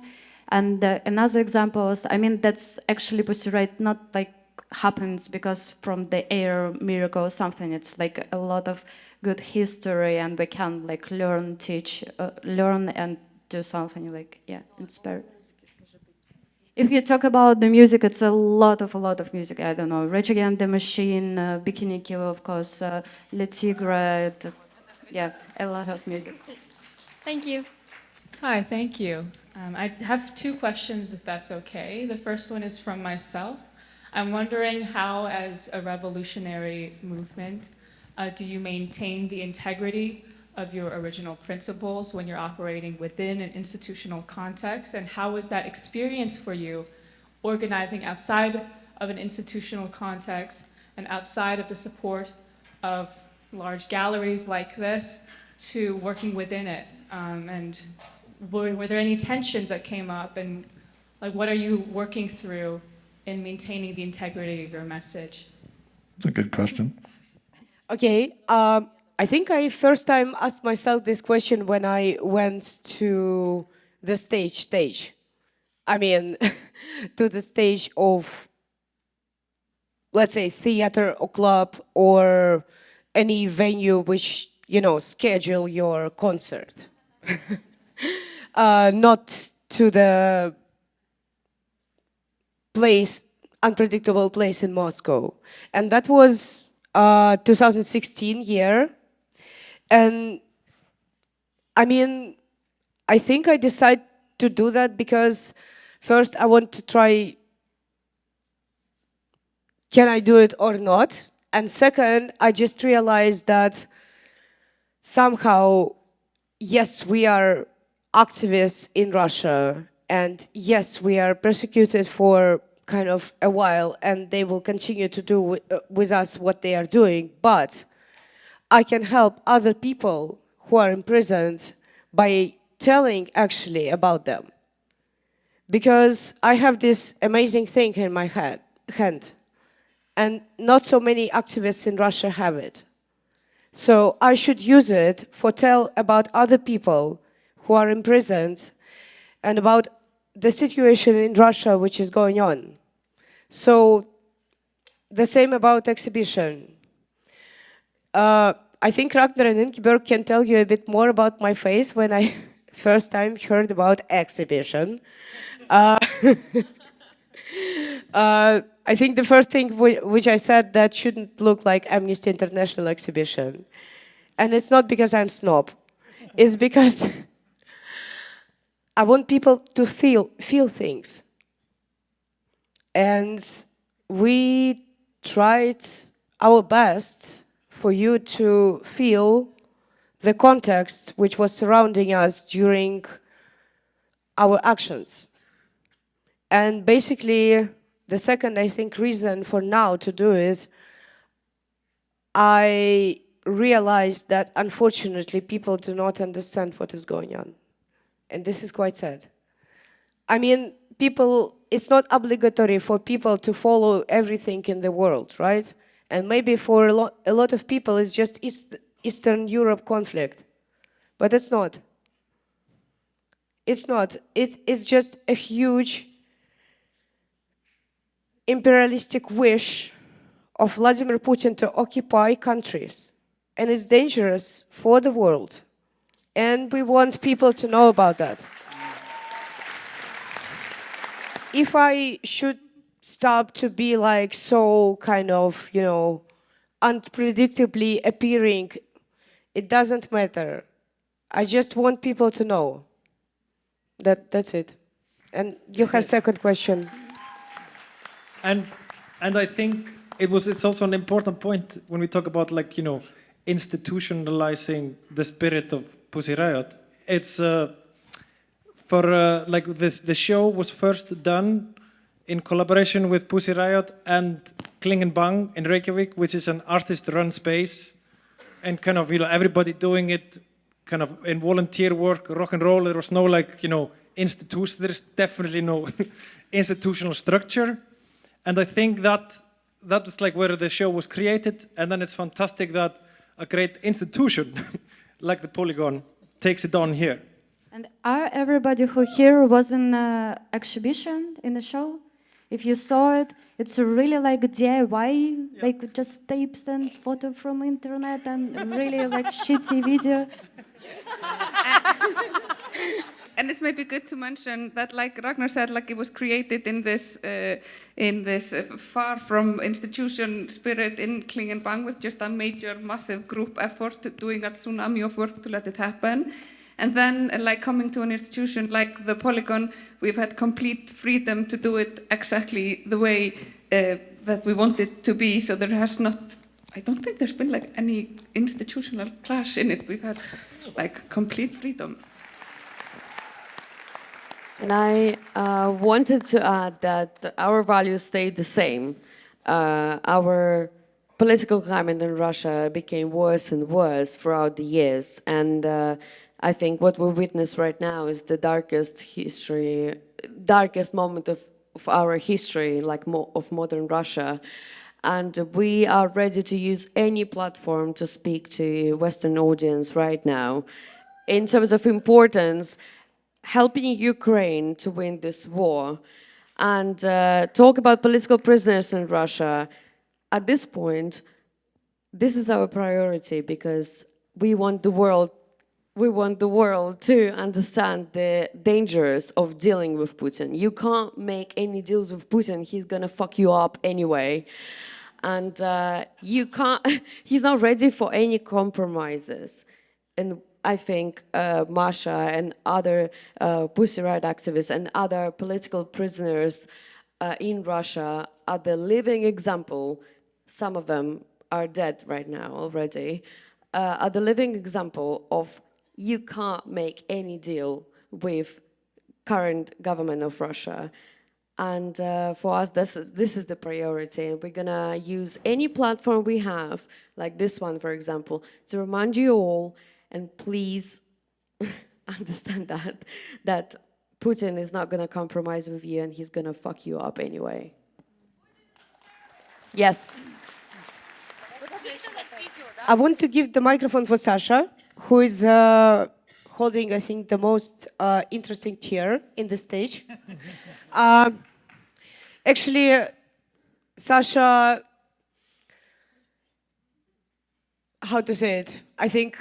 And another examples, I mean, that's actually Pussy Riot not like happens because from the air miracle or something. It's like a lot of good history, and we can like learn, teach, learn and do something like, yeah, inspire. If you talk about the music, it's a lot of music. I don't know, Rage Against the Machine, Bikini Kill, of course, Le Tigre, yeah, a lot of music. Thank you. Hi, thank you. I have two questions, if that's okay. The first one is from myself. I'm wondering how, as a revolutionary movement, do you maintain the integrity of your original principles when you're operating within an institutional context? And how was that experience for you, organizing outside of an institutional context and outside of the support of large galleries like this to working within it? And were there any tensions that came up, and like what are you working through in maintaining the integrity of your message? That's a good question. Okay, I think I first time asked myself this question when I went to the stage. I mean, to the stage of, let's say, theater or club or any venue which, you know, schedule your concert. Not to the place, unpredictable place in Moscow. And that was 2016 year. And I mean, I think I decided to do that because first I want to try, can I do it or not? And second, I just realized that somehow, yes, we are activists in Russia, and yes, we are persecuted for kind of a while, and they will continue to do with us what they are doing, but I can help other people who are imprisoned by telling actually about them. Because I have this amazing thing in my hand, and not so many activists in Russia have it. So I should use it for tell about other people who are imprisoned and about the situation in Russia which is going on. So the same about exhibition. I think Ragnar and Ingibjörg can tell you a bit more about my face when I first time heard about exhibition. I think the first thing which I said that shouldn't look like Amnesty International exhibition. And it's not because I'm snob. It's because I want people to feel things. And we tried our best for you to feel the context which was surrounding us during our actions. And basically, the second, I think, reason for now to do it, I realized that unfortunately people do not understand what is going on. And this is quite sad. I mean, people, it's not obligatory for people to follow everything in the world, right? And maybe for a lot of people it's just Eastern Europe conflict. But it's not. It's not. It's just a huge imperialistic wish of Vladimir Putin to occupy countries. And it's dangerous for the world. And we want people to know about that. If I should stop to be like so kind of, you know, unpredictably appearing, it doesn't matter. I just want people to know that that's it. And you have second question. And I think it's also an important point when we talk about, like, you know, institutionalizing the spirit of Pussy Riot. It's like the show was first done in collaboration with Pussy Riot and Kling and Bang in Reykjavik, which is an artist-run space, and kind of, you know, everybody doing it kind of in volunteer work, rock and roll. There was no, like, you know, institution. There's definitely no institutional structure, and I think that was like where the show was created. And then it's fantastic that a great institution like the Polygon takes it on here. And are everybody who here was in the exhibition in the show? If you saw it, it's really like DIY, like just tapes and photo from internet and really like shitty video. And it's maybe good to mention that, like Ragnar said, like it was created in this far from institution spirit in Kling and Bang, with just a major, massive group effort doing a tsunami of work to let it happen. And then, like, coming to an institution like the Polygon, we've had complete freedom to do it exactly the way that we want it to be. So there has not, I don't think there's been like any institutional clash in it. We've had like complete freedom. And I wanted to add that our values stayed the same. Our political climate in Russia became worse and worse throughout the years. And I think what we witness right now is the darkest moment of our history, like of modern Russia. And we are ready to use any platform to speak to Western audience right now. In terms of importance, helping Ukraine to win this war and talk about political prisoners in Russia. At this point, this is our priority because we want the world to understand the dangers of dealing with Putin. You can't make any deals with Putin. He's gonna fuck you up anyway. And he's not ready for any compromises. And I think Masha and other Pussy Riot activists and other political prisoners in Russia are the living example. Some of them are dead right now already. Are the living example of you can't make any deal with current government of Russia. And for us, this is the priority. And we're gonna use any platform we have, like this one, for example, to remind you all, and please understand that Putin is not gonna compromise with you and he's gonna fuck you up anyway. Yes. I want to give the microphone for Sasha, who is holding, I think, the most interesting chair in the stage. Actually, Sasha, how to say it? I think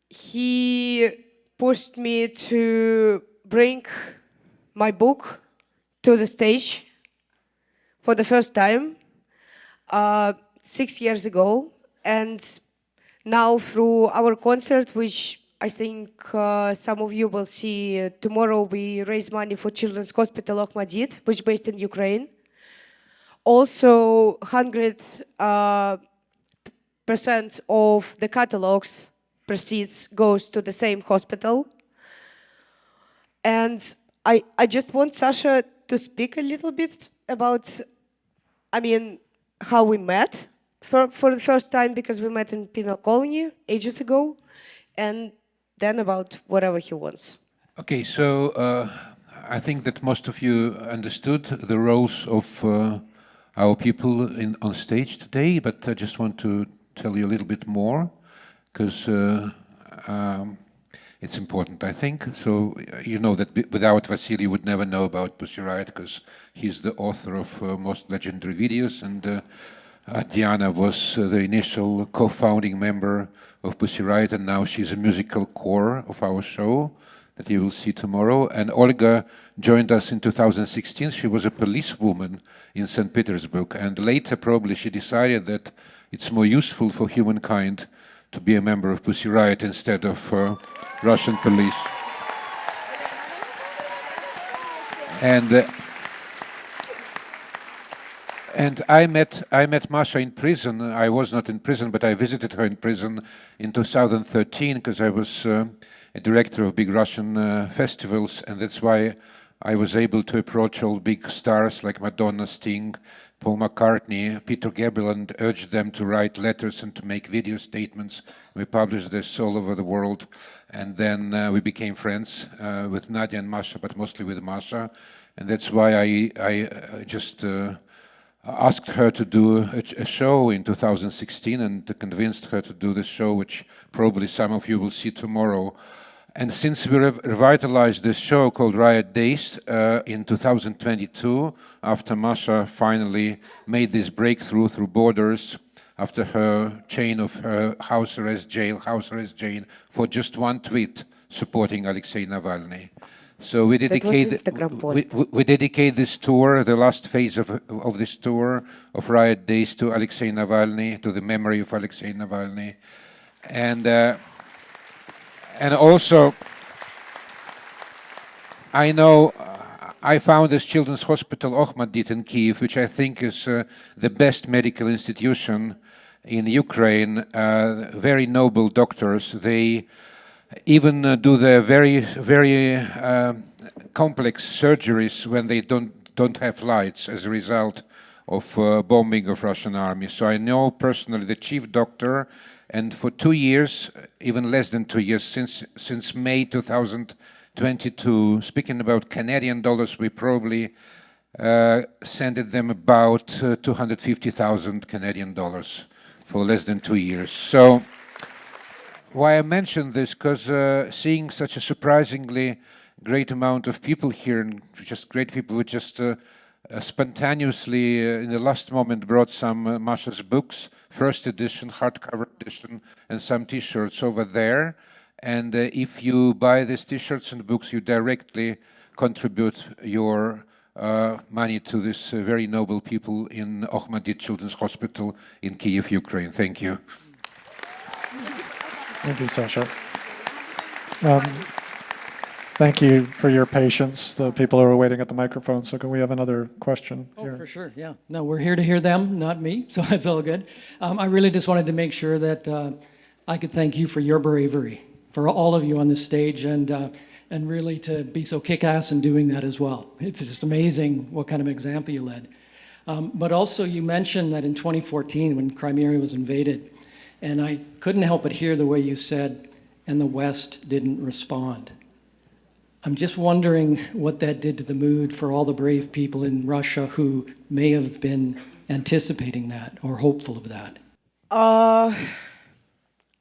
he pushed me to bring my book to the stage for the first time 6 years ago. And now through our concert, which I think some of you will see tomorrow, we raise money for Children's Hospital Akhmadit, which is based in Ukraine. Also, 100% of the catalogs proceeds goes to the same hospital. And I just want Sasha to speak a little bit about, how we met for the first time, because we met in penal colony ages ago, and then about whatever he wants. Okay, so I think that most of you understood the roles of our people on stage today, but I just want to tell you a little bit more, because it's important, I think. So you know that without Vasily, you would never know about Pussy Riot, because he's the author of most legendary videos, and Diana was the initial co-founding member of Pussy Riot, and now she's a musical core of our show that you will see tomorrow. And Olga joined us in 2016. She was a policewoman in St. Petersburg, and later probably she decided that it's more useful for humankind to be a member of Pussy Riot instead of Russian police. And and I met Masha in prison. I was not in prison, but I visited her in prison in 2013 because I was a director of big Russian festivals, and that's why I was able to approach all big stars like Madonna, Sting, Paul McCartney, Peter Gabriel, and urge them to write letters and to make video statements. We published this all over the world, and then we became friends with Nadia and Masha, but mostly with Masha, and that's why I just asked her to do a show in 2016 and convinced her to do this show, which probably some of you will see tomorrow. And since we revitalized this show called Riot Days in 2022, after Masha finally made this breakthrough through borders, after her chain of house arrest, jail, for just one tweet supporting Alexei Navalny. So we dedicate we dedicate this tour, the last phase of this tour of Riot Days, to Alexei Navalny, to the memory of Alexei Navalny, and also I know I found this children's hospital Okhmatdit in Kiev, which I think is the best medical institution in Ukraine. Very noble doctors. They even do their very complex surgeries when they don't have lights as a result of bombing of Russian army. So I know personally the chief doctor, and for 2 years, even less than 2 years, since May 2022, speaking about Canadian dollars, we probably sent them about 250,000 Canadian dollars for less than 2 years. So why I mention this, because seeing such a surprisingly great amount of people here, and just great people who just spontaneously in the last moment brought some Masha's books, first edition, hardcover edition, and some t-shirts over there. And if you buy these t-shirts and books, you directly contribute your money to this very noble people in Okhmatdit Children's Hospital in Kiev, Ukraine. Thank you. Thank you, Sasha. Thank you for your patience. The people are waiting at the microphone, so can we have another question here? Oh, for sure, yeah. No, we're here to hear them, not me, so that's all good. I really just wanted to make sure that I could thank you for your bravery, for all of you on this stage, and really to be so kick-ass in doing that as well. It's just amazing what kind of example you led. But also you mentioned that in 2014 when Crimea was invaded, and I couldn't help but hear the way you said, and the West didn't respond. I'm just wondering what that did to the mood for all the brave people in Russia who may have been anticipating that or hopeful of that.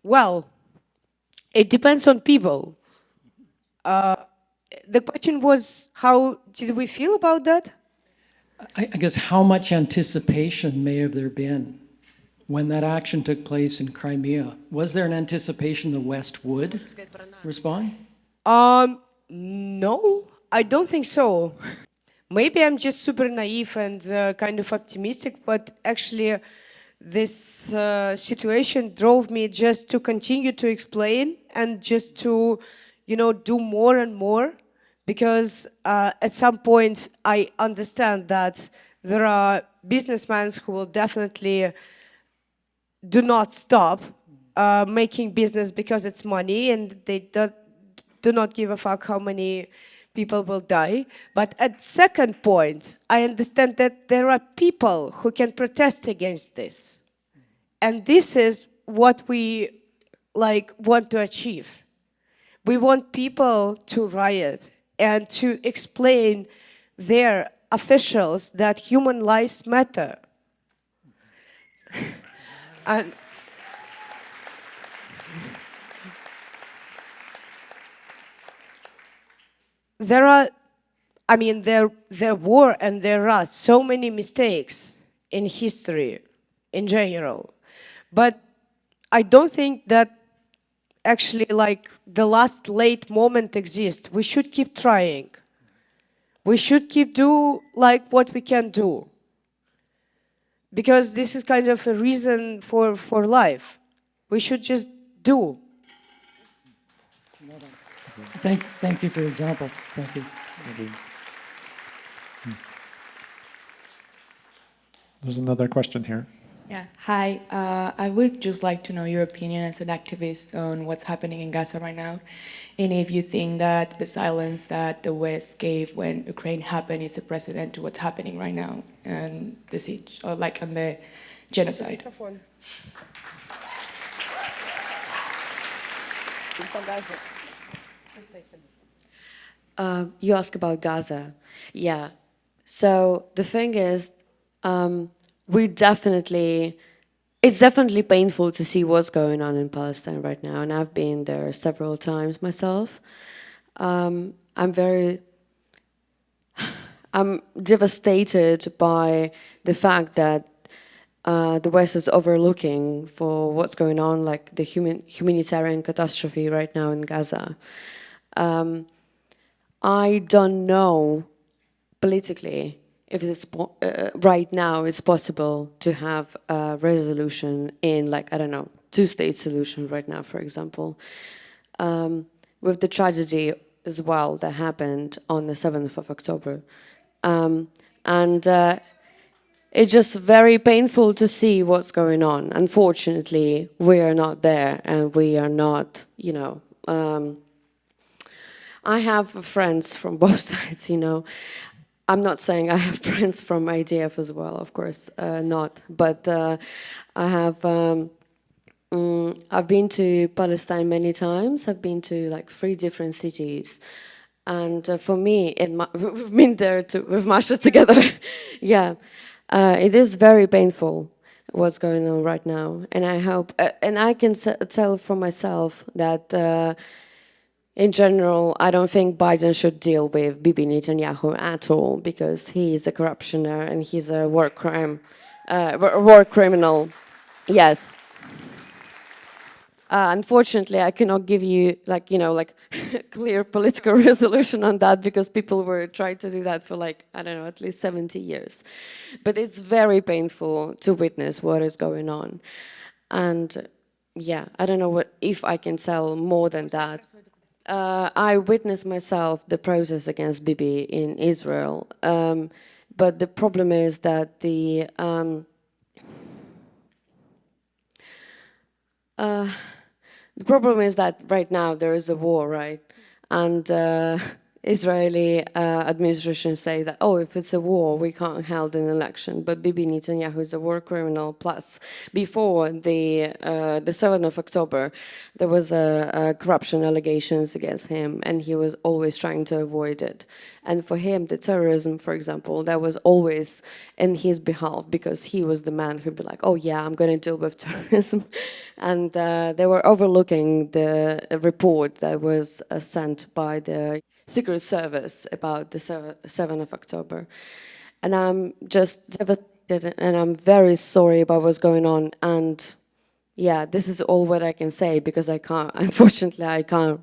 Well, it depends on people. The question was, how did we feel about that? I guess how much anticipation may have there been when that action took place in Crimea? Was there an anticipation the West would respond? No, I don't think so. Maybe I'm just super naive and kind of optimistic, but actually this situation drove me just to continue to explain and just to, do more and more, because at some point I understand that there are businessmen who will definitely do not stop making business because it's money, and they do not give a fuck how many people will die. But at second point, I understand that there are people who can protest against this. And this is what we want to achieve. We want people to riot and to explain their officials that human lives matter. And there were and there are so many mistakes in history in general, but I don't think that actually the last late moment exists. We should keep trying. We should keep do what we can do, because this is kind of a reason for life. We should just do. Thank you for your example. Thank you. There's another question here. Yeah, hi. I would just like to know your opinion as an activist on what's happening in Gaza right now, and if you think that the silence that the West gave when Ukraine happened is a precedent to what's happening right now and the siege, or like on the genocide. You ask about Gaza. Yeah. So the thing is, it's definitely painful to see what's going on in Palestine right now, and I've been there several times myself. I'm devastated by the fact that the West is overlooking for what's going on, like the humanitarian catastrophe right now in Gaza. I don't know politically if it's right now it's possible to have a resolution in, like, I don't know, two-state solution right now, for example. With the tragedy as well that happened on the 7th of October. It's just very painful to see what's going on. Unfortunately, we are not there, and we are not, you know, I have friends from both sides, you know. I'm not saying I have friends from IDF as well, of course, not. But I have, I've been to Palestine many times. I've been to like 3 different cities. And for me, we've been there with Masha together. Yeah, it is very painful what's going on right now. And I hope, and I can tell for myself that in general, I don't think Biden should deal with Bibi Netanyahu at all, because he is a corruptioner and he's a war criminal. Yes. Unfortunately, I cannot give you, like, you know, like clear political resolution on that, because people were trying to do that for, like, I don't know, at least 70 years. But it's very painful to witness what is going on. And yeah, I don't know if I can tell more than that. I witnessed myself the process against Bibi in Israel, but the problem is that the problem is that right now there is a war, right? And Israeli administration say that, oh, if it's a war, we can't hold an election. But Bibi Netanyahu is a war criminal. Plus, before the 7th of October, there was corruption allegations against him, and he was always trying to avoid it. And for him, the terrorism, for example, that was always in his behalf, because he was the man who'd be like, oh yeah, I'm going to deal with terrorism. And they were overlooking the report that was sent by the Secret Service about the 7th of October. And I'm just devastated, and I'm very sorry about what's going on. And yeah, this is all what I can say, because I can't, unfortunately, I can't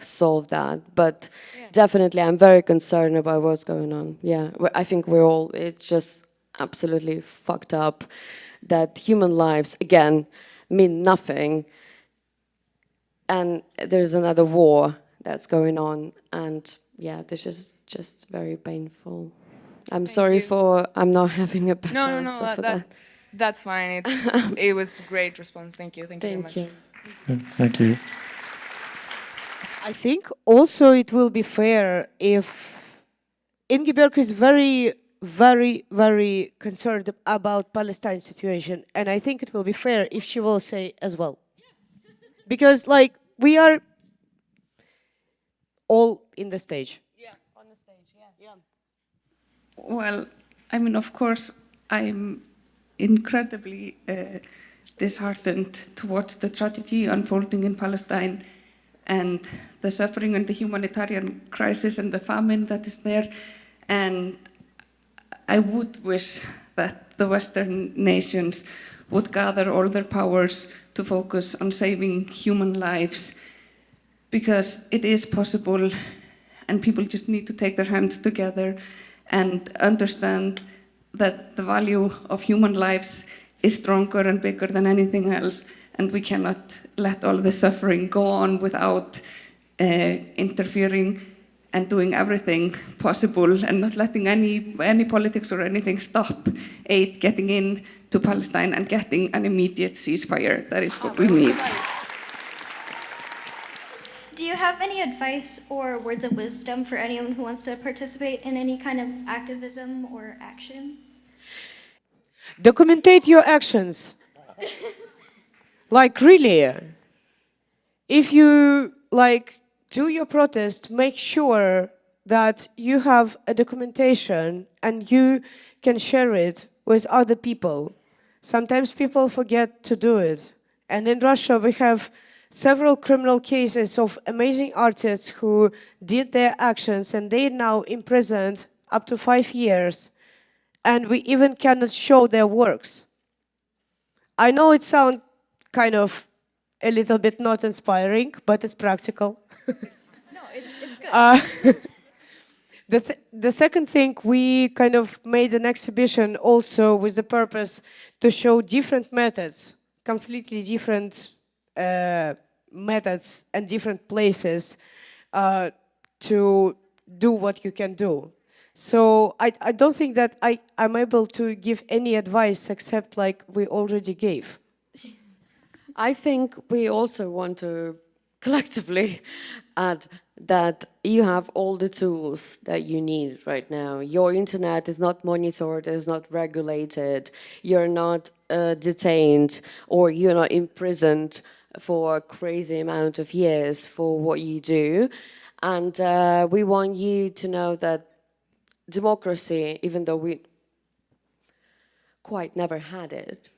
solve that. But definitely, I'm very concerned about what's going on. Yeah, I think it's just absolutely fucked up that human lives, again, mean nothing. And there's another war that's going on, and yeah, this is just very painful. I'm sorry I'm not having a better answer for that. That's fine. It was a great response. Thank you. Thank you very much. Thank you. I think also it will be fair if Ingibjörg is very, very, very concerned about Palestine situation, and I think it will be fair if she will say as well. Because, like, we are all in the stage. Yeah, on the stage, yeah. Well, I mean, of course, I'm incredibly disheartened towards the tragedy unfolding in Palestine and the suffering and the humanitarian crisis and the famine that is there. And I would wish that the Western nations would gather all their powers to focus on saving human lives, because it is possible, and people just need to take their hands together and understand that the value of human lives is stronger and bigger than anything else, and we cannot let all the suffering go on without interfering and doing everything possible and not letting any politics or anything stop aid getting in to Palestine and getting an immediate ceasefire. That is what we need. Do you have any advice or words of wisdom for anyone who wants to participate in any kind of activism or action? Documentate your actions. Like really, if you like do your protest, make sure that you have a documentation and you can share it with other people. Sometimes people forget to do it. And in Russia we have several criminal cases of amazing artists who did their actions and they're now imprisoned up to 5 years. And we even cannot show their works. I know it sounds kind of a little bit not inspiring, but it's practical. No, it's good. The second thing, we kind of made an exhibition also with the purpose to show different methods, completely different methods and different places to do what you can do. So I don't think that I'm able to give any advice except like we already gave. I think we also want to collectively add that you have all the tools that you need right now. Your internet is not monitored, is not regulated, you're not detained, or you're not imprisoned for a crazy amount of years for what you do. And we want you to know that democracy, even though we quite never had it,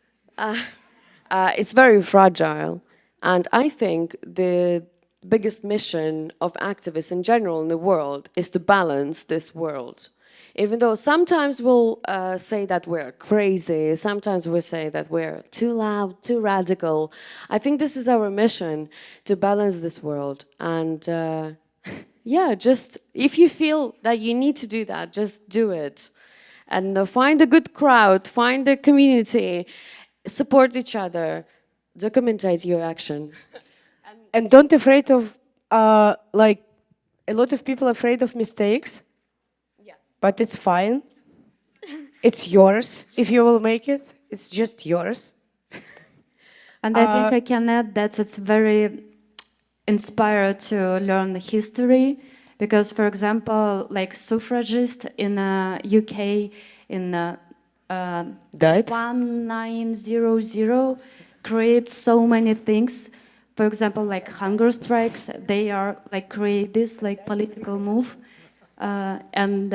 it's very fragile. And I think the biggest mission of activists in general in the world is to balance this world. Even though sometimes we'll say that we're crazy, sometimes we say that we're too loud, too radical. I think this is our mission, to balance this world. And yeah, just if you feel that you need to do that, just do it. And find a good crowd, find a community, support each other, documentate your action. And don't afraid of, like, a lot of people are afraid of mistakes. Yeah. But it's fine. It's yours if you will make it. It's just yours. And I think I can add that it's very inspired to learn the history, because, for example, like suffragists in UK in 1900 create so many things. For example, like hunger strikes, they are like create this like political move, and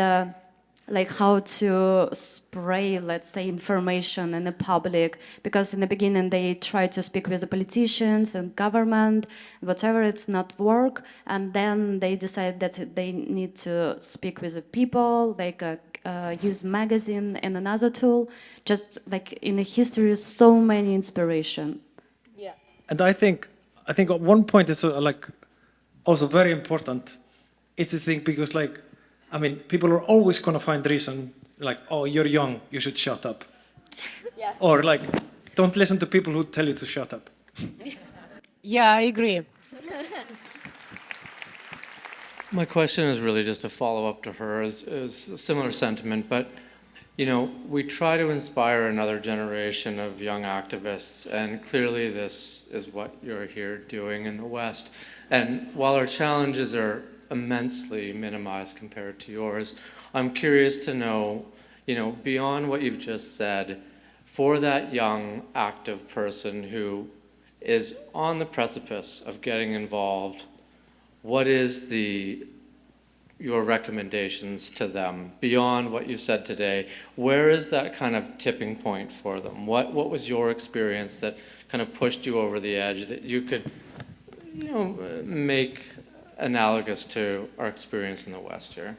like how to spray, let's say, information in the public, because in the beginning they try to speak with the politicians and government, whatever, it's not work, and then they decide that they need to speak with the people, like use magazine and another tool. Just like in the history, so many inspiration. Yeah. And I think one point is like also very important. It's the thing, because like, I mean, people are always going to find reason like, oh, you're young, you should shut up. Yes. Or like, don't listen to people who tell you to shut up. Yeah, I agree. My question is really just a follow-up to her, is a similar sentiment, but you know, we try to inspire another generation of young activists, and clearly this is what you're here doing in the West. And while our challenges are immensely minimized compared to yours, I'm curious to know, you know, beyond what you've just said, for that young active person who is on the precipice of getting involved, what is your recommendations to them beyond what you said today? Where is that kind of tipping point for them? What was your experience that kind of pushed you over the edge that you could, you know, make analogous to our experience in the West here?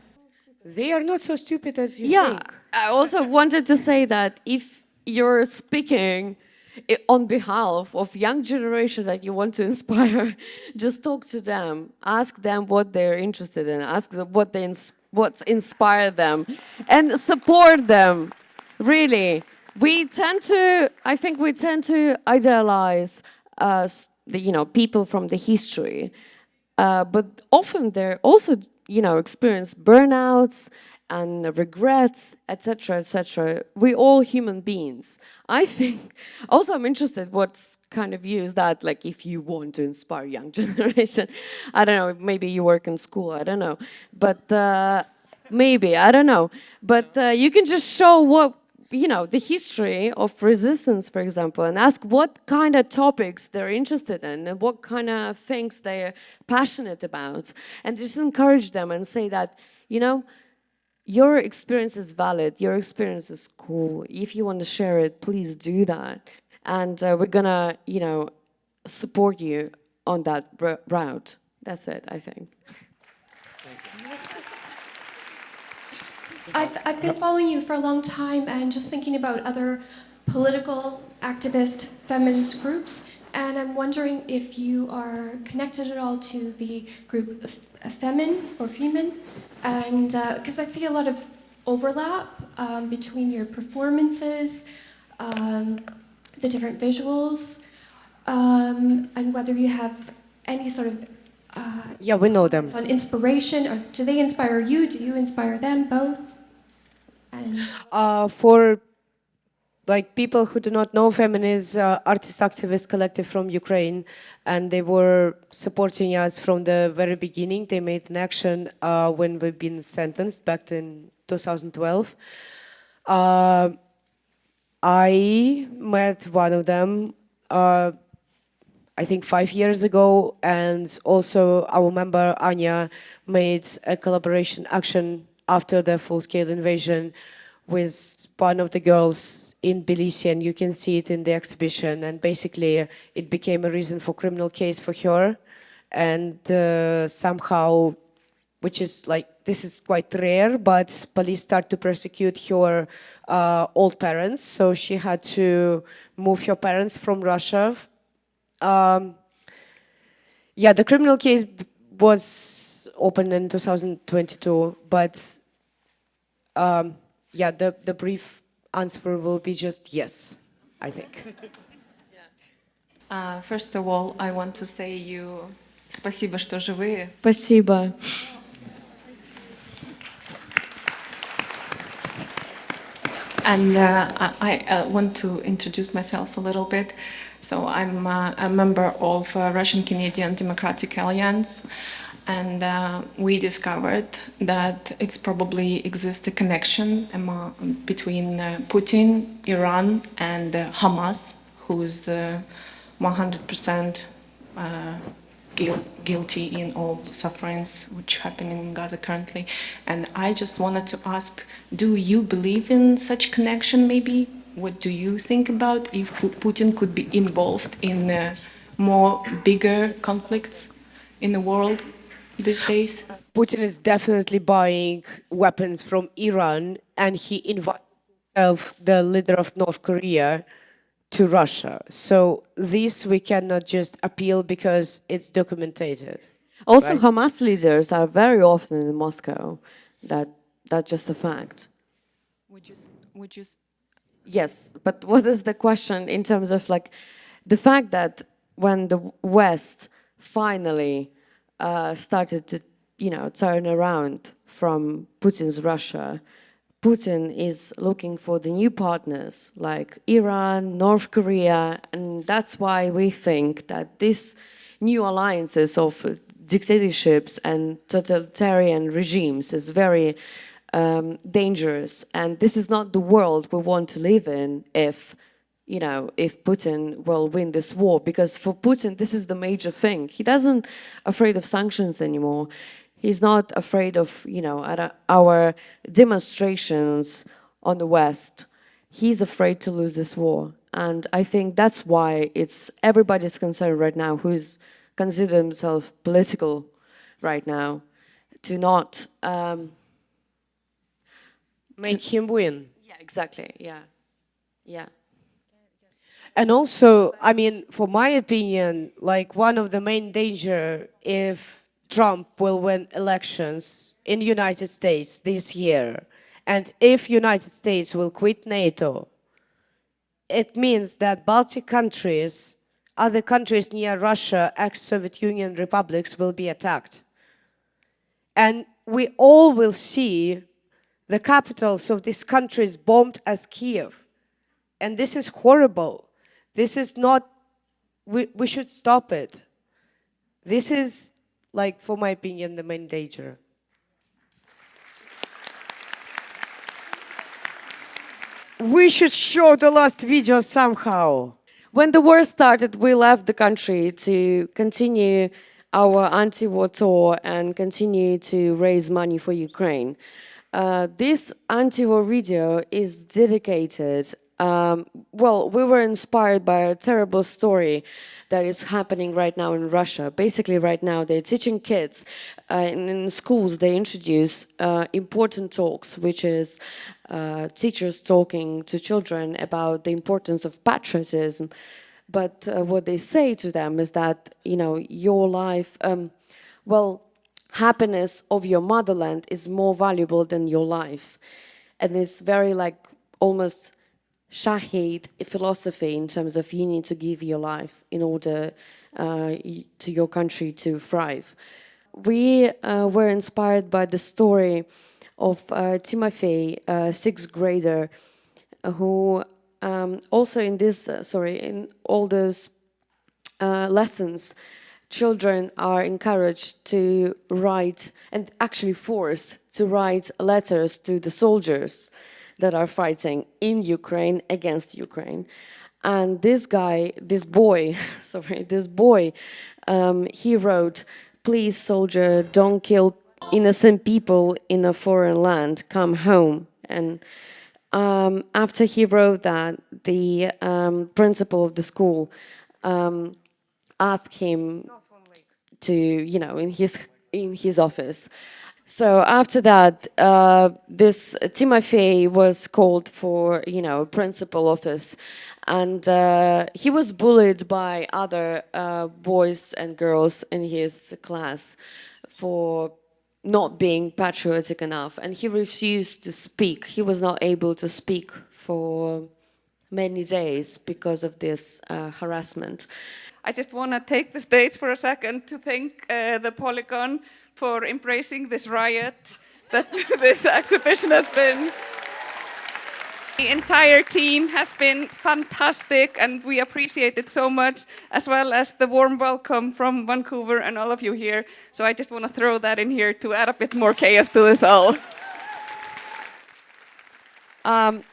They are not so stupid as you think. I also wanted to say that if you're speaking on behalf of young generation that you want to inspire, just talk to them, ask them what they're interested in, ask them what's inspired them, and support them. Really, I think we tend to idealize, people from the history, but often they're also experience burnouts and regrets, etc., etc. We all human beings. I think, also I'm interested what's kind of view is that, like, if you want to inspire young generation, I don't know, maybe you work in school, I don't know, but maybe, I don't know, but you can just show what, the history of resistance, for example, and ask what kind of topics they're interested in and what kind of things they're passionate about, and just encourage them and say that, your experience is valid, your experience is cool. If you want to share it, please do that. And we're gonna, support you on that route. That's it, I think. I've been following you for a long time and just thinking about other political, activist, feminist groups. And I'm wondering if you are connected at all to the group Femin. And because I see a lot of overlap between your performances, the different visuals, and whether you have any sort of yeah, we know them. on inspiration, or do they inspire you? Do you inspire them? Both? And for people who do not know, Feminist artist activist collective from Ukraine, and they were supporting us from the very beginning. They made an action when we've been sentenced back in 2012. I met one of them, I think 5 years ago, and also our member Anya made a collaboration action after the full-scale invasion with one of the girls in Tbilisi, and you can see it in the exhibition. And basically, it became a reason for criminal case for her, and somehow, which is this is quite rare, but police start to persecute her old parents, so she had to move her parents from Russia. Yeah, the criminal case was opened in 2022, but yeah, the brief answer will be just yes, I think. First of all, I want to say you спасибо, что живые. Спасибо. And I want to introduce myself a little bit. So I'm a member of Russian-Canadian Democratic Alliance, and we discovered that it's probably exists a connection between Putin, Iran, and Hamas, who's 100% guilty in all sufferings which happen in Gaza currently. And I just wanted to ask, do you believe in such connection maybe? What do you think about if Putin could be involved in more bigger conflicts in the world these days? Putin is definitely buying weapons from Iran, and he invited himself, the leader of North Korea, to Russia. So this we cannot just appeal because it's documented. Also, right? Hamas leaders are very often in Moscow. That's just a fact. Would you? Yes, but what is the question in terms of the fact that when the West finally started to, turn around from Putin's Russia, Putin is looking for the new partners like Iran, North Korea, and that's why we think that these new alliances of dictatorships and totalitarian regimes is very dangerous, and this is not the world we want to live in if Putin will win this war, because for Putin this is the major thing. He doesn't afraid of sanctions anymore. He's not afraid of our demonstrations on the West. He's afraid to lose this war, and I think that's why it's everybody's concern right now who's consider himself political right now to not make him win. Yeah, exactly. Yeah, yeah. And also, I mean, for my opinion, one of the main danger if Trump will win elections in the United States this year, and if United States will quit NATO, it means that Baltic countries, other countries near Russia, ex-Soviet Union republics will be attacked. And we all will see the capitals of these countries bombed as Kiev. And this is horrible. This is not, we should stop it. This is, like, for my opinion, the main danger. We should show the last video somehow. When the war started, we left the country to continue our anti-war tour and continue to raise money for Ukraine. This anti-war video is dedicated, well, we were inspired by a terrible story that is happening right now in Russia. Basically, right now, they're teaching kids in schools, they introduce important talks, which is teachers talking to children about the importance of patriotism. But what they say to them is that, you know, your life, well, happiness of your motherland is more valuable than your life. And it's very like almost Shahid philosophy in terms of you need to give your life in order to your country to thrive. We were inspired by the story of Timofey, a sixth grader, who also in this, in all those lessons, children are encouraged to write and actually forced to write letters to the soldiers that are fighting in Ukraine against Ukraine. And this boy, he wrote, "Please, soldier, don't kill innocent people in a foreign land, come home." And after he wrote that, the principal of the school asked him to, you know, in his office. So after that, this Timofey was called for, you know, principal office, and he was bullied by other boys and girls in his class for not being patriotic enough, and he refused to speak. He was not able to speak for many days because of this harassment. I just want to take the stage for a second to thank the Polygon for embracing this riot that this exhibition has been. The entire team has been fantastic, and we appreciate it so much, as well as the warm welcome from Vancouver and all of you here. So I just want to throw that in here to add a bit more chaos to this all.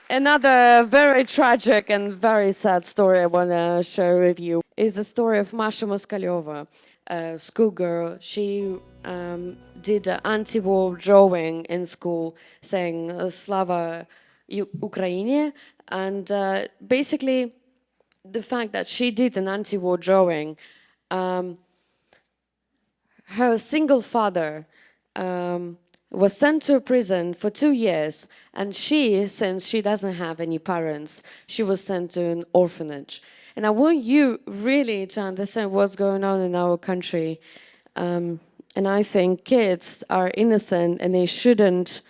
Another very tragic and very sad story I want to share with you is the story of Masha Moskalyova, a schoolgirl. She did an anti-war drawing in school saying Slava Ukraine, and basically the fact that she did an anti-war drawing, her single father was sent to a prison for 2 years, and she, since she doesn't have any parents, she was sent to an orphanage. And I want you really to understand what's going on in our country. And I think kids are innocent and they shouldn't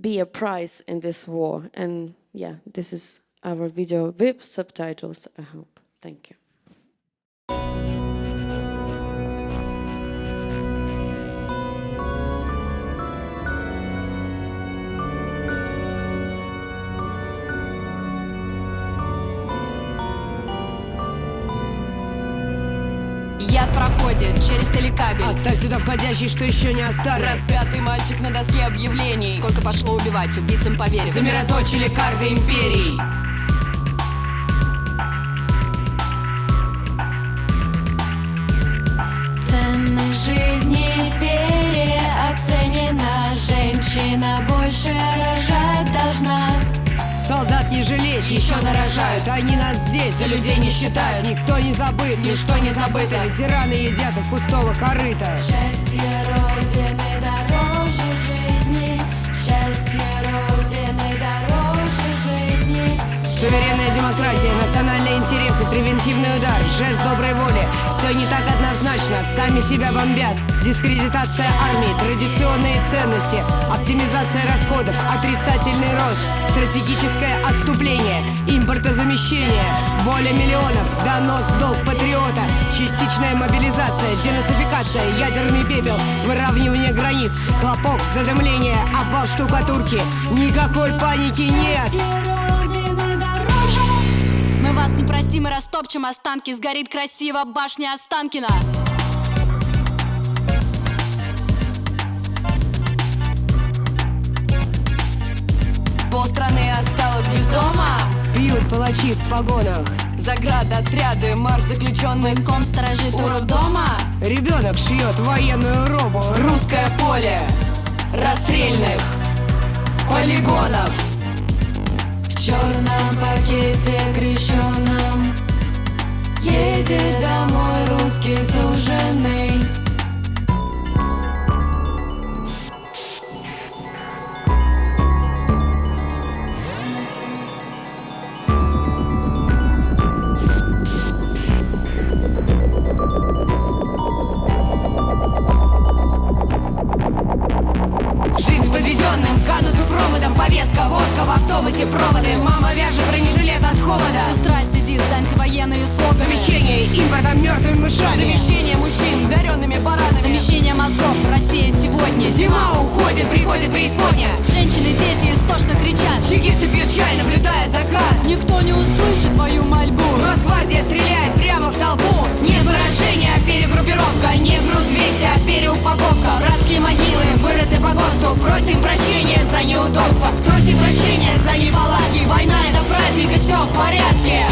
be a prize in this war. And yeah, this is our video with subtitles, I hope. Thank you. Яд проходит через телекабель. Оставь сюда входящий, что еще не оставил. Распятый мальчик на доске объявлений. Сколько пошло убивать, убийцам поверить. Замироточили карты империй. Ценность жизни переоценена. Женщина больше рожать должна. Солдат не жалеть, еще нарожают. Они нас здесь за людей не считают. Никто не забыт, ничто не забыто. Ветераны едят из пустого корыта. Счастье Родины дороже жизни. Счастье Родины дороже жизни. Суверенная демократия, национальные интересы, превентивный удар, жест доброй воли. Все не так однозначно, сами себя бомбят. Дискредитация армии, традиционные ценности, оптимизация расходов, отрицательный рост, стратегическое отступление, импортозамещение, воля миллионов, донос в долг патриота. частичная мобилизация, денацификация, ядерный пепел, выравнивание границ, хлопок, задымление, обвал штукатурки. Никакой паники нет. Мы вас не простим и растопчем останки. Сгорит красиво башня Останкина. Полстраны осталось без дома. Пьют палачи в погонах. Заградотряды, марш заключенных. Ком сторожит у роддома. Ребенок шьет военную робу. Русское поле расстрельных полигонов. В черном пакете крещеном едет домой русский суженый. Жизнь подведенным к анусу проводом. Повестка, водка в автобусе, проводы. Мама вяжет бронежилет от холода. Сестра сидит за антивоенные слоганы. Замещение импортом мертвыми мышами. Замещение мужчин даренными баранами. Замещение мозгов. Россия сегодня. Зима уходит, приходит преисподня. Женщины, дети истошно кричат. Чекисты пьют чай, наблюдая закат. Никто не услышит твою мольбу. Росгвардия стреляет прямо в толпу. Не выражение, а перегруппировка. Не груз 200, а переупаковка. Братские могилы вырыты по ГОСТу. Просим прощения за неудобства. Просим прощения за неполадки. Война — это праздник, и все в порядке.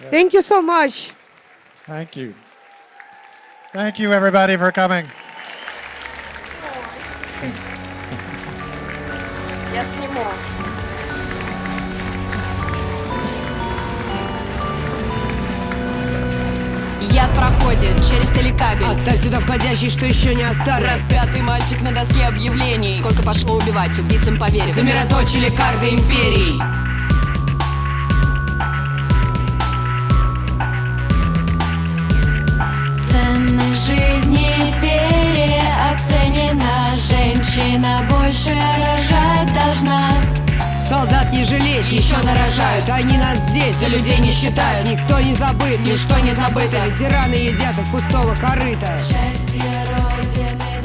Thank you so much. Thank you. Thank you, everybody, for coming. Я сниму. Яд проходит через телекабель. Оставь сюда входящий, что еще не оставил. Распятый мальчик на доске объявлений. Сколько пошло убивать, убийцам поверить. Замироточили карты империй. Ценность жизни переоценена. Женщина больше рожать должна. Солдат не жалеть, еще нарожают. Они нас здесь за людей не считают. Никто не забыт, ничто не забыто. Ветераны едят из пустого корыта. Счастье Родины.